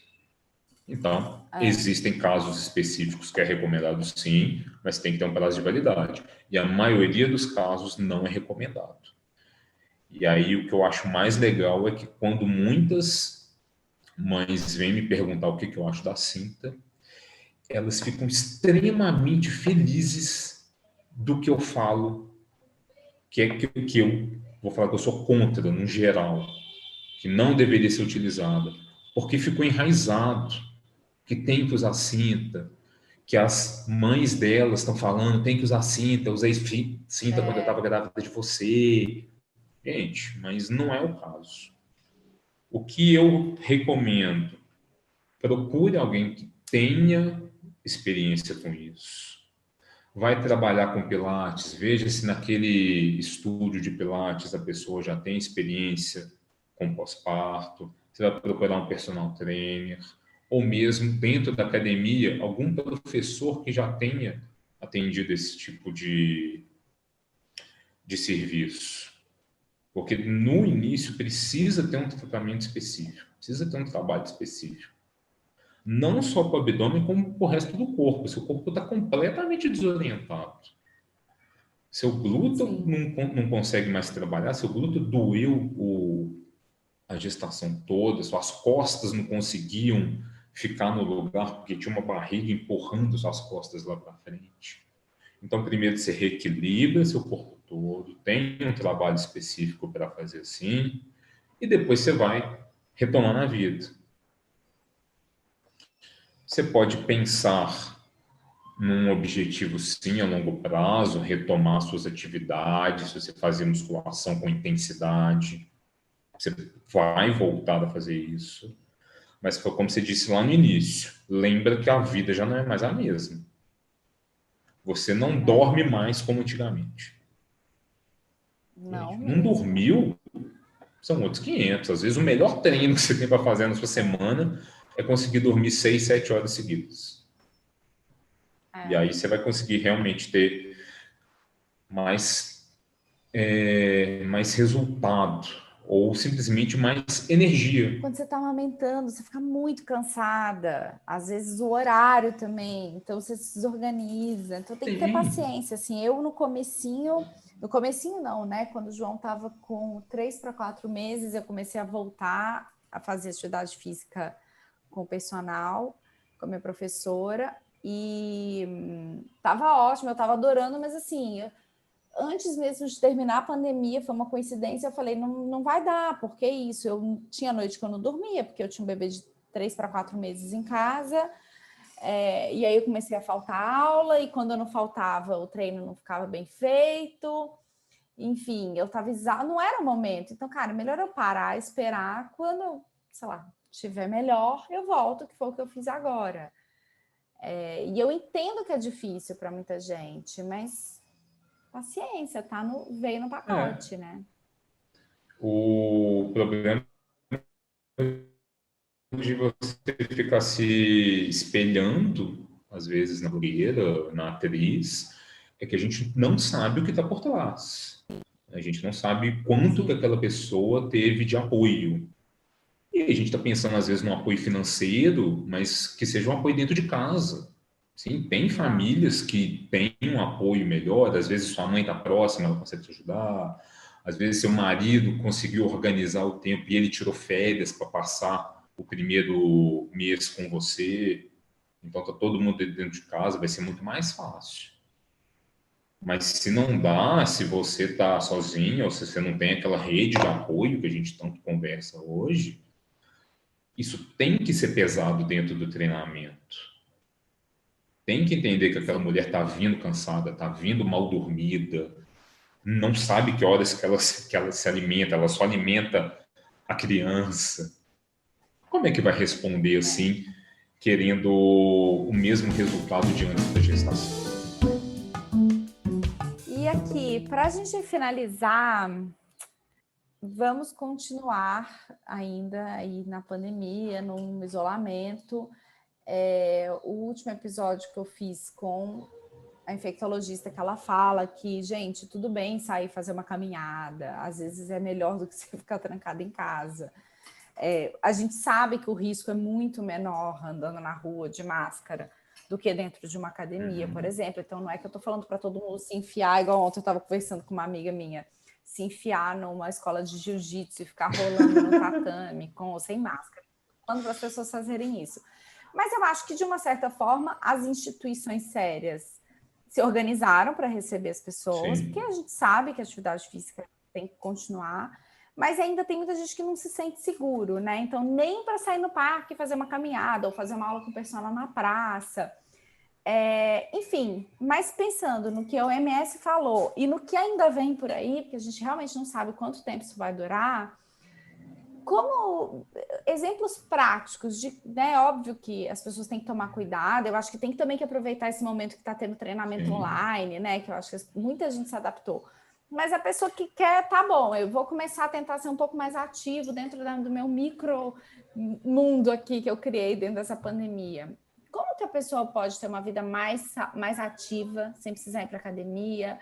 Então, existem casos específicos que é recomendado sim, mas tem que ter um prazo de validade. E a maioria dos casos não é recomendado. E aí o que eu acho mais legal é que quando muitas mães vêm me perguntar o que eu acho da cinta, elas ficam extremamente felizes do que eu falo, que é que eu vou falar que eu sou contra, no geral, que não deveria ser utilizada, porque ficou enraizado, que tem que usar cinta, que as mães delas estão falando, tem que usar cinta, eu usei cinta quando eu estava grávida de você. Gente, mas não é o caso. O que eu recomendo? Procure alguém que tenha experiência com isso. Vai trabalhar com Pilates, veja se naquele estúdio de Pilates a pessoa já tem experiência com pós-parto. Você vai procurar um personal trainer, ou mesmo dentro da academia, algum professor que já tenha atendido esse tipo de serviço. Porque no início precisa ter um tratamento específico, precisa ter um trabalho específico. Não só para o abdômen, como para o resto do corpo. Seu corpo está completamente desorientado. Seu glúteo não consegue mais trabalhar, seu glúteo doeu a gestação toda, suas costas não conseguiam ficar no lugar porque tinha uma barriga empurrando suas costas lá para frente. Então, primeiro você reequilibra seu corpo todo, tem um trabalho específico para fazer assim, e depois você vai retomar na vida. Você pode pensar num objetivo sim a longo prazo, retomar suas atividades, você fazer musculação com intensidade, você vai voltar a fazer isso. Mas foi como você disse lá no início, lembra que a vida já não é mais a mesma. Você não dorme mais como antigamente. Não Não dormiu, são outros 500. Às vezes o melhor treino que você tem para fazer na sua semana é conseguir dormir 6, 7 horas seguidas. E aí você vai conseguir realmente ter mais resultado, ou simplesmente mais energia. Quando você está amamentando, você fica muito cansada. Às vezes o horário também, então você se desorganiza. Então tem que ter paciência. Assim, eu no comecinho não, né? Quando o João estava com 3 para 4 meses, eu comecei a voltar a fazer atividade física com o personal, com a minha professora, e estava ótimo, eu estava adorando, mas assim, antes mesmo de terminar a pandemia, foi uma coincidência, eu falei, não vai dar, porque isso? Eu tinha noite que eu não dormia, porque eu tinha um bebê de 3 para 4 meses em casa, e aí eu comecei a faltar aula, e quando eu não faltava, o treino não ficava bem feito, enfim, eu estava exausta, não era o momento. Então, cara, melhor eu parar, esperar, quando, sei lá, estiver melhor, eu volto, que foi o que eu fiz agora. E eu entendo que é difícil para muita gente, mas paciência, veio no pacote, né? O problema de você ficar se espelhando, às vezes, na blogueira, na atriz, é que a gente não sabe o que está por trás. A gente não sabe quanto que aquela pessoa teve de apoio. E a gente está pensando, às vezes, num apoio financeiro, mas que seja um apoio dentro de casa. Sim, tem famílias que têm um apoio melhor, às vezes sua mãe está próxima, ela consegue te ajudar, às vezes seu marido conseguiu organizar o tempo e ele tirou férias para passar o primeiro mês com você, então está todo mundo dentro de casa, vai ser muito mais fácil. Mas se não dá, se você está sozinho, ou se você não tem aquela rede de apoio que a gente tanto conversa hoje, isso tem que ser pesado dentro do treinamento. Tem que entender que aquela mulher está vindo cansada, está vindo mal dormida, não sabe que horas que ela se alimenta, ela só alimenta a criança. Como é que vai responder assim, querendo o mesmo resultado de antes da gestação? E aqui, para a gente finalizar, vamos continuar ainda aí na pandemia, no isolamento. O último episódio que eu fiz com a infectologista, que ela fala que, gente, tudo bem sair fazer uma caminhada, às vezes é melhor do que você ficar trancado em casa. A gente sabe que o risco é muito menor andando na rua de máscara do que dentro de uma academia, por exemplo. Então, não é que eu estou falando para todo mundo se enfiar, igual ontem eu estava conversando com uma amiga minha, se enfiar numa escola de jiu-jitsu e ficar rolando no tatame com ou sem máscara. Estou falando para as pessoas fazerem isso. Mas eu acho que, de uma certa forma, as instituições sérias se organizaram para receber as pessoas, porque a gente sabe que a atividade física tem que continuar, mas ainda tem muita gente que não se sente seguro, né? Então, nem para sair no parque, fazer uma caminhada ou fazer uma aula com o personal na praça. Enfim, mas pensando no que a OMS falou e no que ainda vem por aí, porque a gente realmente não sabe quanto tempo isso vai durar, como exemplos práticos de, né, óbvio que as pessoas têm que tomar cuidado, eu acho que tem também que aproveitar esse momento que está tendo treinamento online, né, que eu acho que muita gente se adaptou, mas a pessoa que quer, tá bom, eu vou começar a tentar ser um pouco mais ativo dentro do meu micro mundo aqui que eu criei dentro dessa pandemia. Como que a pessoa pode ter uma vida mais ativa, sem precisar ir para academia,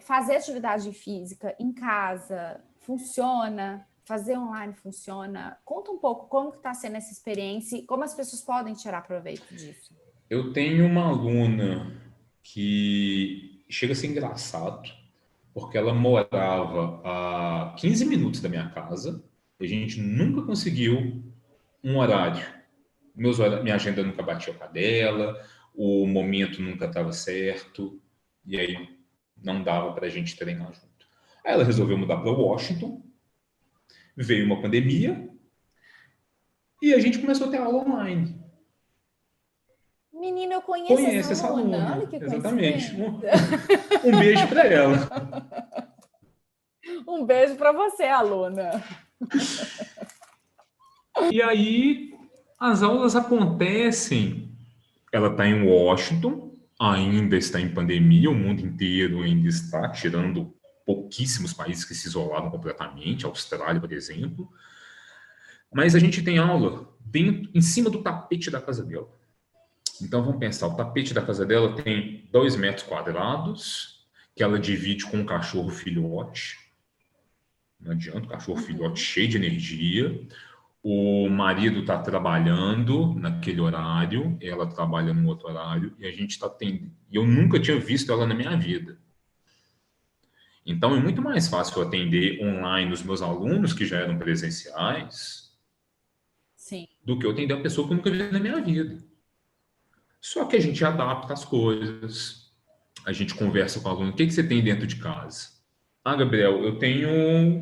fazer atividade física em casa, funciona? Fazer online funciona? Conta um pouco como que está sendo essa experiência e como as pessoas podem tirar proveito disso. Eu tenho uma aluna que chega a ser engraçado, porque ela morava a 15 minutos da minha casa, e a gente nunca conseguiu um horário. Minha agenda nunca batia com a dela, o momento nunca estava certo, e aí não dava para a gente treinar junto. Aí ela resolveu mudar para Washington, veio uma pandemia, e a gente começou a ter aula online. Menina, eu conheço essa aluna. Olha que Exatamente. Um beijo para ela. Um beijo para você, aluna. E aí, as aulas acontecem. Ela está em Washington, ainda está em pandemia, o mundo inteiro ainda está, tirando pouquíssimos países que se isolaram completamente, Austrália, por exemplo. Mas a gente tem aula em cima do tapete da casa dela. Então, vamos pensar, o tapete da casa dela tem 2 metros quadrados, que ela divide com um cachorro filhote. Não adianta, o cachorro filhote cheio de energia. O marido está trabalhando naquele horário, ela trabalha no outro horário, e a gente está tendo. E eu nunca tinha visto ela na minha vida. Então, é muito mais fácil eu atender online os meus alunos, que já eram presenciais, Sim. do que eu atender uma pessoa que eu nunca vi na minha vida. Só que a gente adapta as coisas, a gente conversa com o aluno. O que que você tem dentro de casa? Ah, Gabriel, eu tenho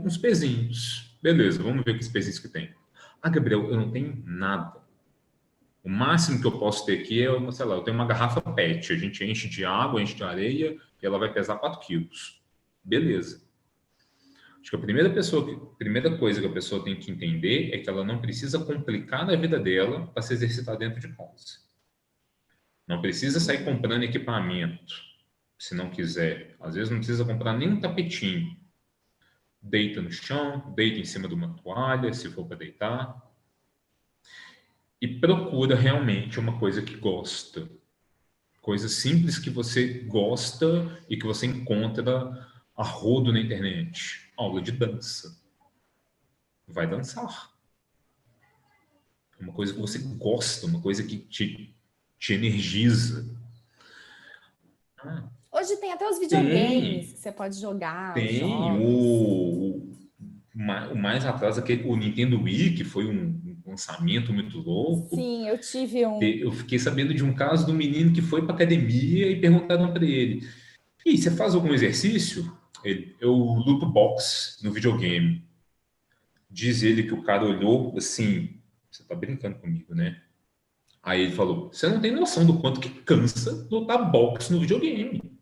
uns pezinhos. Beleza, vamos ver que pezinhos que tem. Ah, Gabriel, eu não tenho nada. O máximo que eu posso ter aqui é, sei lá, eu tenho uma garrafa PET. A gente enche de água, enche de areia e ela vai pesar 4 quilos. Beleza. Acho que a primeira coisa que a pessoa tem que entender é que ela não precisa complicar na vida dela para se exercitar dentro de casa. Não precisa sair comprando equipamento, se não quiser. Às vezes não precisa comprar nem um tapetinho. Deita no chão, deita em cima de uma toalha, se for para deitar. E procura realmente uma coisa que gosta. Coisa simples que você gosta e que você encontra a rodo na internet. Aula de dança. Vai dançar. Uma coisa que você gosta, uma coisa que te energiza. Hoje tem até os videogames Tem, que você pode jogar, os tem. jogos. O mais atrás, o Nintendo Wii, que foi um lançamento muito louco. Sim, eu tive um. Eu fiquei sabendo de um caso do menino que foi para academia e perguntaram para ele: e você faz algum exercício? Eu luto boxe no videogame. Diz ele que o cara olhou assim: você tá brincando comigo, né? Aí ele falou: você não tem noção do quanto que cansa lutar boxe no videogame.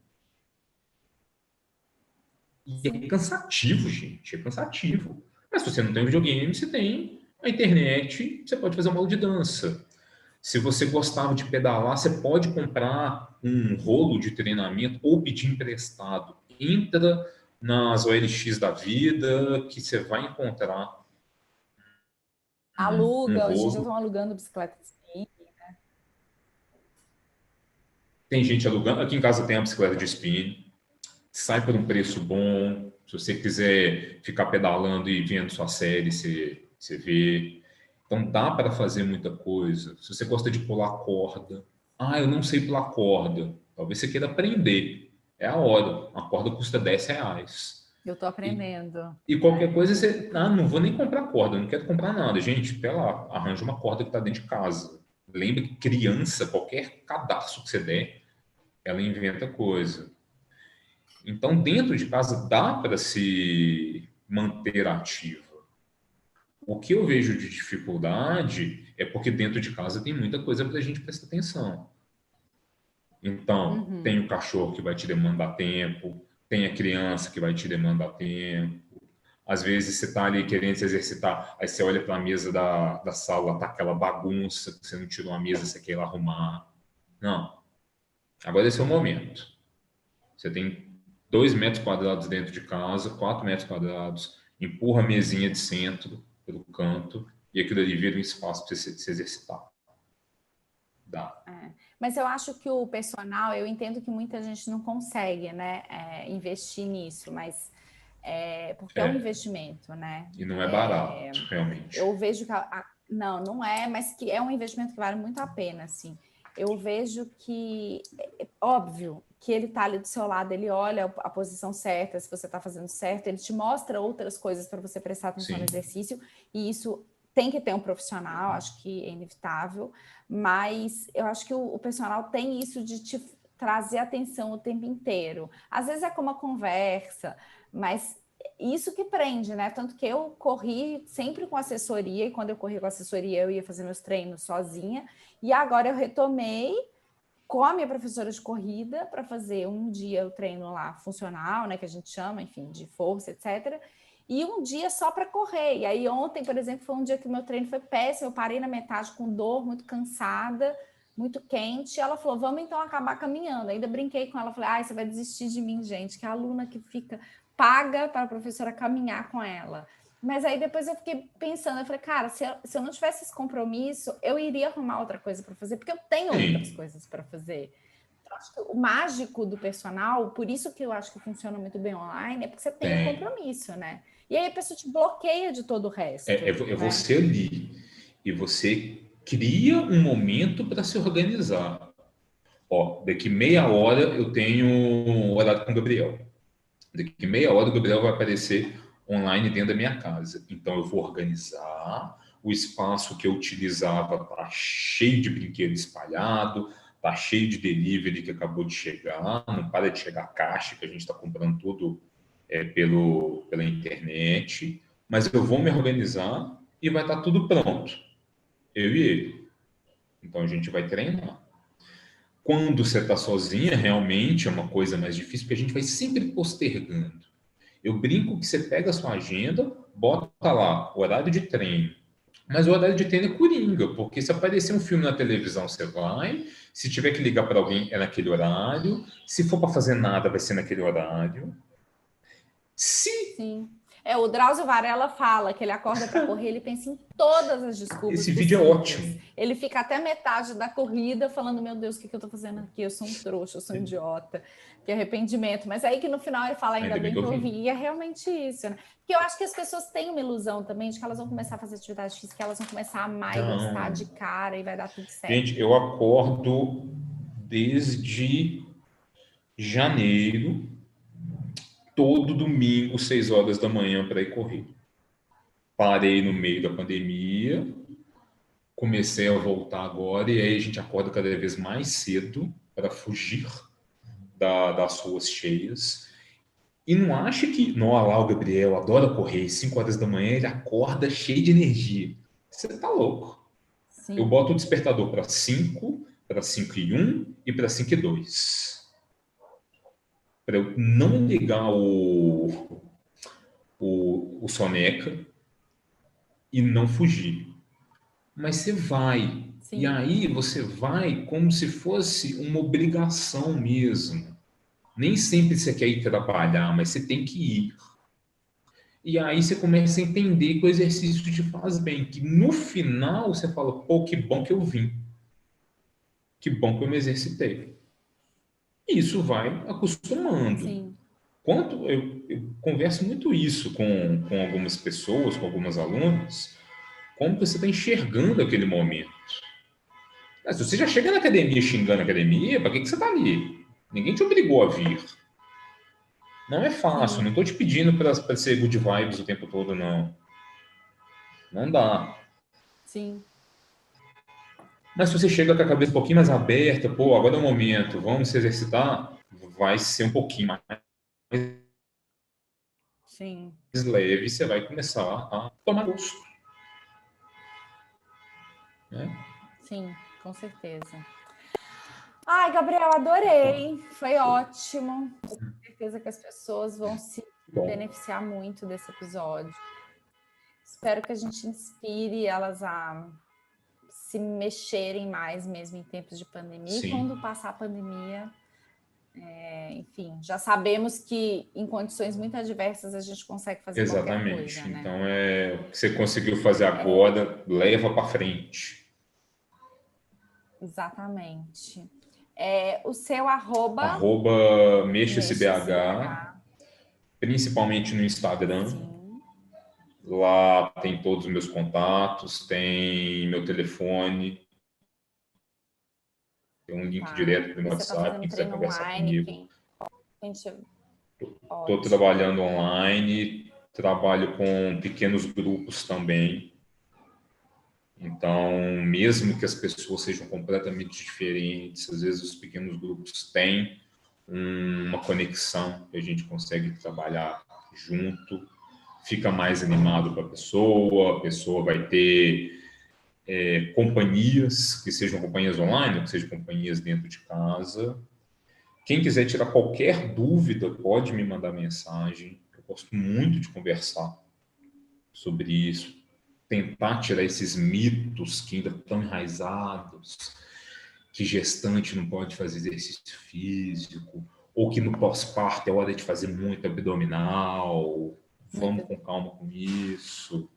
E é Sim. cansativo, gente, é cansativo. Mas se você não tem um videogame, você tem a internet, você pode fazer uma aula de dança. Se você gostava de pedalar, você pode comprar um rolo de treinamento ou pedir emprestado. Entra nas OLX da vida que você vai encontrar um Aluga, hoje em dia rolo. estão alugando bicicleta de spin. Tem gente alugando. Aqui em casa tem a bicicleta de spin. Sai por um preço bom. Se você quiser ficar pedalando e vendo sua série, você vê. Então dá para fazer muita coisa. Se você gosta de pular corda, ah, eu não sei pular corda. Talvez você queira aprender. É a hora. Uma corda custa R$ 10. Eu estou E, aprendendo. e qualquer coisa você, ah, não vou nem comprar corda, não quero comprar nada. Gente, pera lá, arranja uma corda que está dentro de casa. Lembre que criança, qualquer cadastro que você der, ela inventa coisa. Então, dentro de casa dá para se manter ativo. O que eu vejo de dificuldade é porque dentro de casa tem muita coisa para a gente prestar atenção. Então, tem o cachorro que vai te demandar tempo, tem a criança que vai te demandar tempo. Às vezes você está ali querendo se exercitar, aí você olha para a mesa da sala, tá aquela bagunça, que você não tirou a mesa, você quer ir lá arrumar. Não. Agora esse é o momento. Você tem 2 metros quadrados dentro de casa, 4 metros quadrados, empurra a mesinha de centro pelo canto e aquilo ali vira um espaço para você se exercitar. Dá. Mas eu acho que o personal, eu entendo que muita gente não consegue, né, investir nisso, mas porque é um É, investimento, né? e não é barato, realmente. Eu vejo que não, não é, mas que é um investimento que vale muito a pena, assim. Eu vejo que, óbvio, que ele tá ali do seu lado, ele olha a posição certa, se você tá fazendo certo, ele te mostra outras coisas para você prestar atenção Sim. no exercício, e isso tem que ter um profissional, acho que é inevitável, mas eu acho que o personal tem isso de te trazer atenção o tempo inteiro. Às vezes é como uma conversa, mas isso que prende, né? Tanto que eu corri sempre com assessoria, e quando eu corri com assessoria, eu ia fazer meus treinos sozinha, e agora eu retomei com a minha professora de corrida para fazer um dia o treino lá funcional, né? Que a gente chama, enfim, de força, etc. E um dia só para correr. E aí ontem, por exemplo, foi um dia que o meu treino foi péssimo, eu parei na metade com dor, muito cansada, muito quente. E ela falou, vamos então acabar caminhando. Ainda brinquei com ela, falei, ai, você vai desistir de mim, gente, que a aluna que fica paga para a professora caminhar com ela. Mas aí depois eu fiquei pensando, eu falei, cara, se eu não tivesse esse compromisso, eu iria arrumar outra coisa para fazer, porque eu tenho outras coisas para fazer. Eu acho que o mágico do personal, por isso que eu acho que funciona muito bem online, é porque você tem um compromisso, né? E aí a pessoa te bloqueia de todo o resto. É você ali. E você cria um momento para se organizar. Ó, daqui meia hora eu tenho um horário com o Gabriel. Daqui meia hora o Gabriel vai aparecer online dentro da minha casa. Então eu vou organizar. O espaço que eu utilizava tá cheio de brinquedo espalhado, tá cheio de delivery que acabou de chegar, não para de chegar caixa, que a gente está comprando tudo pela internet. Mas eu vou me organizar e vai estar tudo pronto. Eu e ele. Então a gente vai treinar. Quando você está sozinha, realmente é uma coisa mais difícil, porque a gente vai sempre postergando. Eu brinco que você pega a sua agenda, bota lá, horário de treino. Mas o horário de treino é coringa, porque se aparecer um filme na televisão, você vai. Se tiver que ligar para alguém, é naquele horário. Se for para fazer nada, vai ser naquele horário. Sim. O Drauzio Varela fala que ele acorda para correr, ele pensa em todas as desculpas. Esse vídeo é ótimo. Ele fica até metade da corrida falando, meu Deus, o que eu estou fazendo aqui? Eu sou um trouxa, eu sou um idiota, que arrependimento. Mas aí que no final ele fala, ainda bem que eu vi. E é realmente isso, né? Porque eu acho que as pessoas têm uma ilusão também de que elas vão começar a fazer atividade física, elas vão começar a amar e gostar de cara e vai dar tudo certo. Gente, eu acordo desde janeiro, todo domingo, 6 horas da manhã, para ir correr. Parei no meio da pandemia, comecei a voltar agora, e aí a gente acorda cada vez mais cedo para fugir das ruas cheias. E não acha que, não, lá o Gabriel adora correr, 5 horas da manhã, ele acorda cheio de energia. Você tá louco. Sim. Eu boto o despertador para 5, para 5 e 1 e para 5 e 2. Para eu não ligar o soneca e não fugir. Mas você vai. Sim. E aí você vai como se fosse uma obrigação mesmo. Nem sempre você quer ir trabalhar, mas você tem que ir. E aí você começa a entender que o exercício te faz bem. Que no final você fala, pô, que bom que eu vim. Que bom que eu me exercitei. E isso vai acostumando. Sim. Eu converso muito isso com algumas pessoas, com algumas alunas, como você está enxergando aquele momento. Se você já chega na academia xingando a academia, para que você está ali? Ninguém te obrigou a vir. Não é fácil, não estou te pedindo para ser good vibes o tempo todo, não. Não dá. Sim. Mas se você chega com a cabeça um pouquinho mais aberta, pô, agora é o momento, vamos se exercitar, vai ser um pouquinho mais Sim. leve, você vai começar a tomar gosto. Né? Sim, com certeza. Ai, Gabriel, adorei. Foi ótimo. Tenho certeza que as pessoas vão se beneficiar muito desse episódio. Espero que a gente inspire elas a se mexerem mais mesmo em tempos de pandemia. Sim. E quando passar a pandemia, enfim, já sabemos que em condições muito adversas a gente consegue fazer qualquer coisa, né? Então, o que você conseguiu fazer agora, leva para frente. Exatamente. O seu @... @mexacebh, principalmente no Instagram. Sim. Lá tem todos os meus contatos, tem meu telefone, tem um link direto para o meu WhatsApp, quem quiser conversar comigo. Estou trabalhando online, trabalho com pequenos grupos também. Então, mesmo que as pessoas sejam completamente diferentes, às vezes os pequenos grupos têm uma conexão que a gente consegue trabalhar junto, fica mais animado para a pessoa vai ter companhias, que sejam companhias online, que sejam companhias dentro de casa. Quem quiser tirar qualquer dúvida, pode me mandar mensagem. Eu gosto muito de conversar sobre isso, tentar tirar esses mitos que ainda estão enraizados, que gestante não pode fazer exercício físico, ou que no pós-parto é hora de fazer muito abdominal, vamos com calma com isso.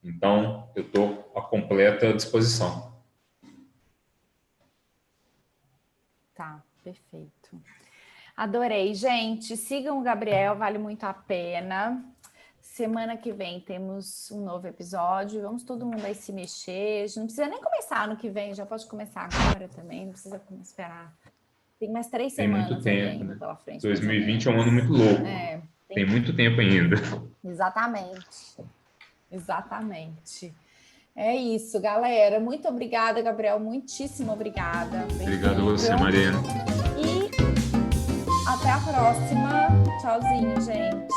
Então, eu estou à completa disposição. Tá, perfeito. Adorei, gente. Sigam o Gabriel, vale muito a pena. Semana que vem temos um novo episódio. Vamos todo mundo aí se mexer. A gente não precisa nem começar ano que vem, já pode começar agora também. Não precisa esperar. Tem mais 3 semanas. Tem muito tempo, ainda né? pela frente. 2020 é um ano muito louco. Tem muito tempo ainda. Exatamente. É isso, galera. Muito obrigada, Gabriel. Muitíssimo obrigada. Obrigado a você, Mariana. E até a próxima. Tchauzinho, gente.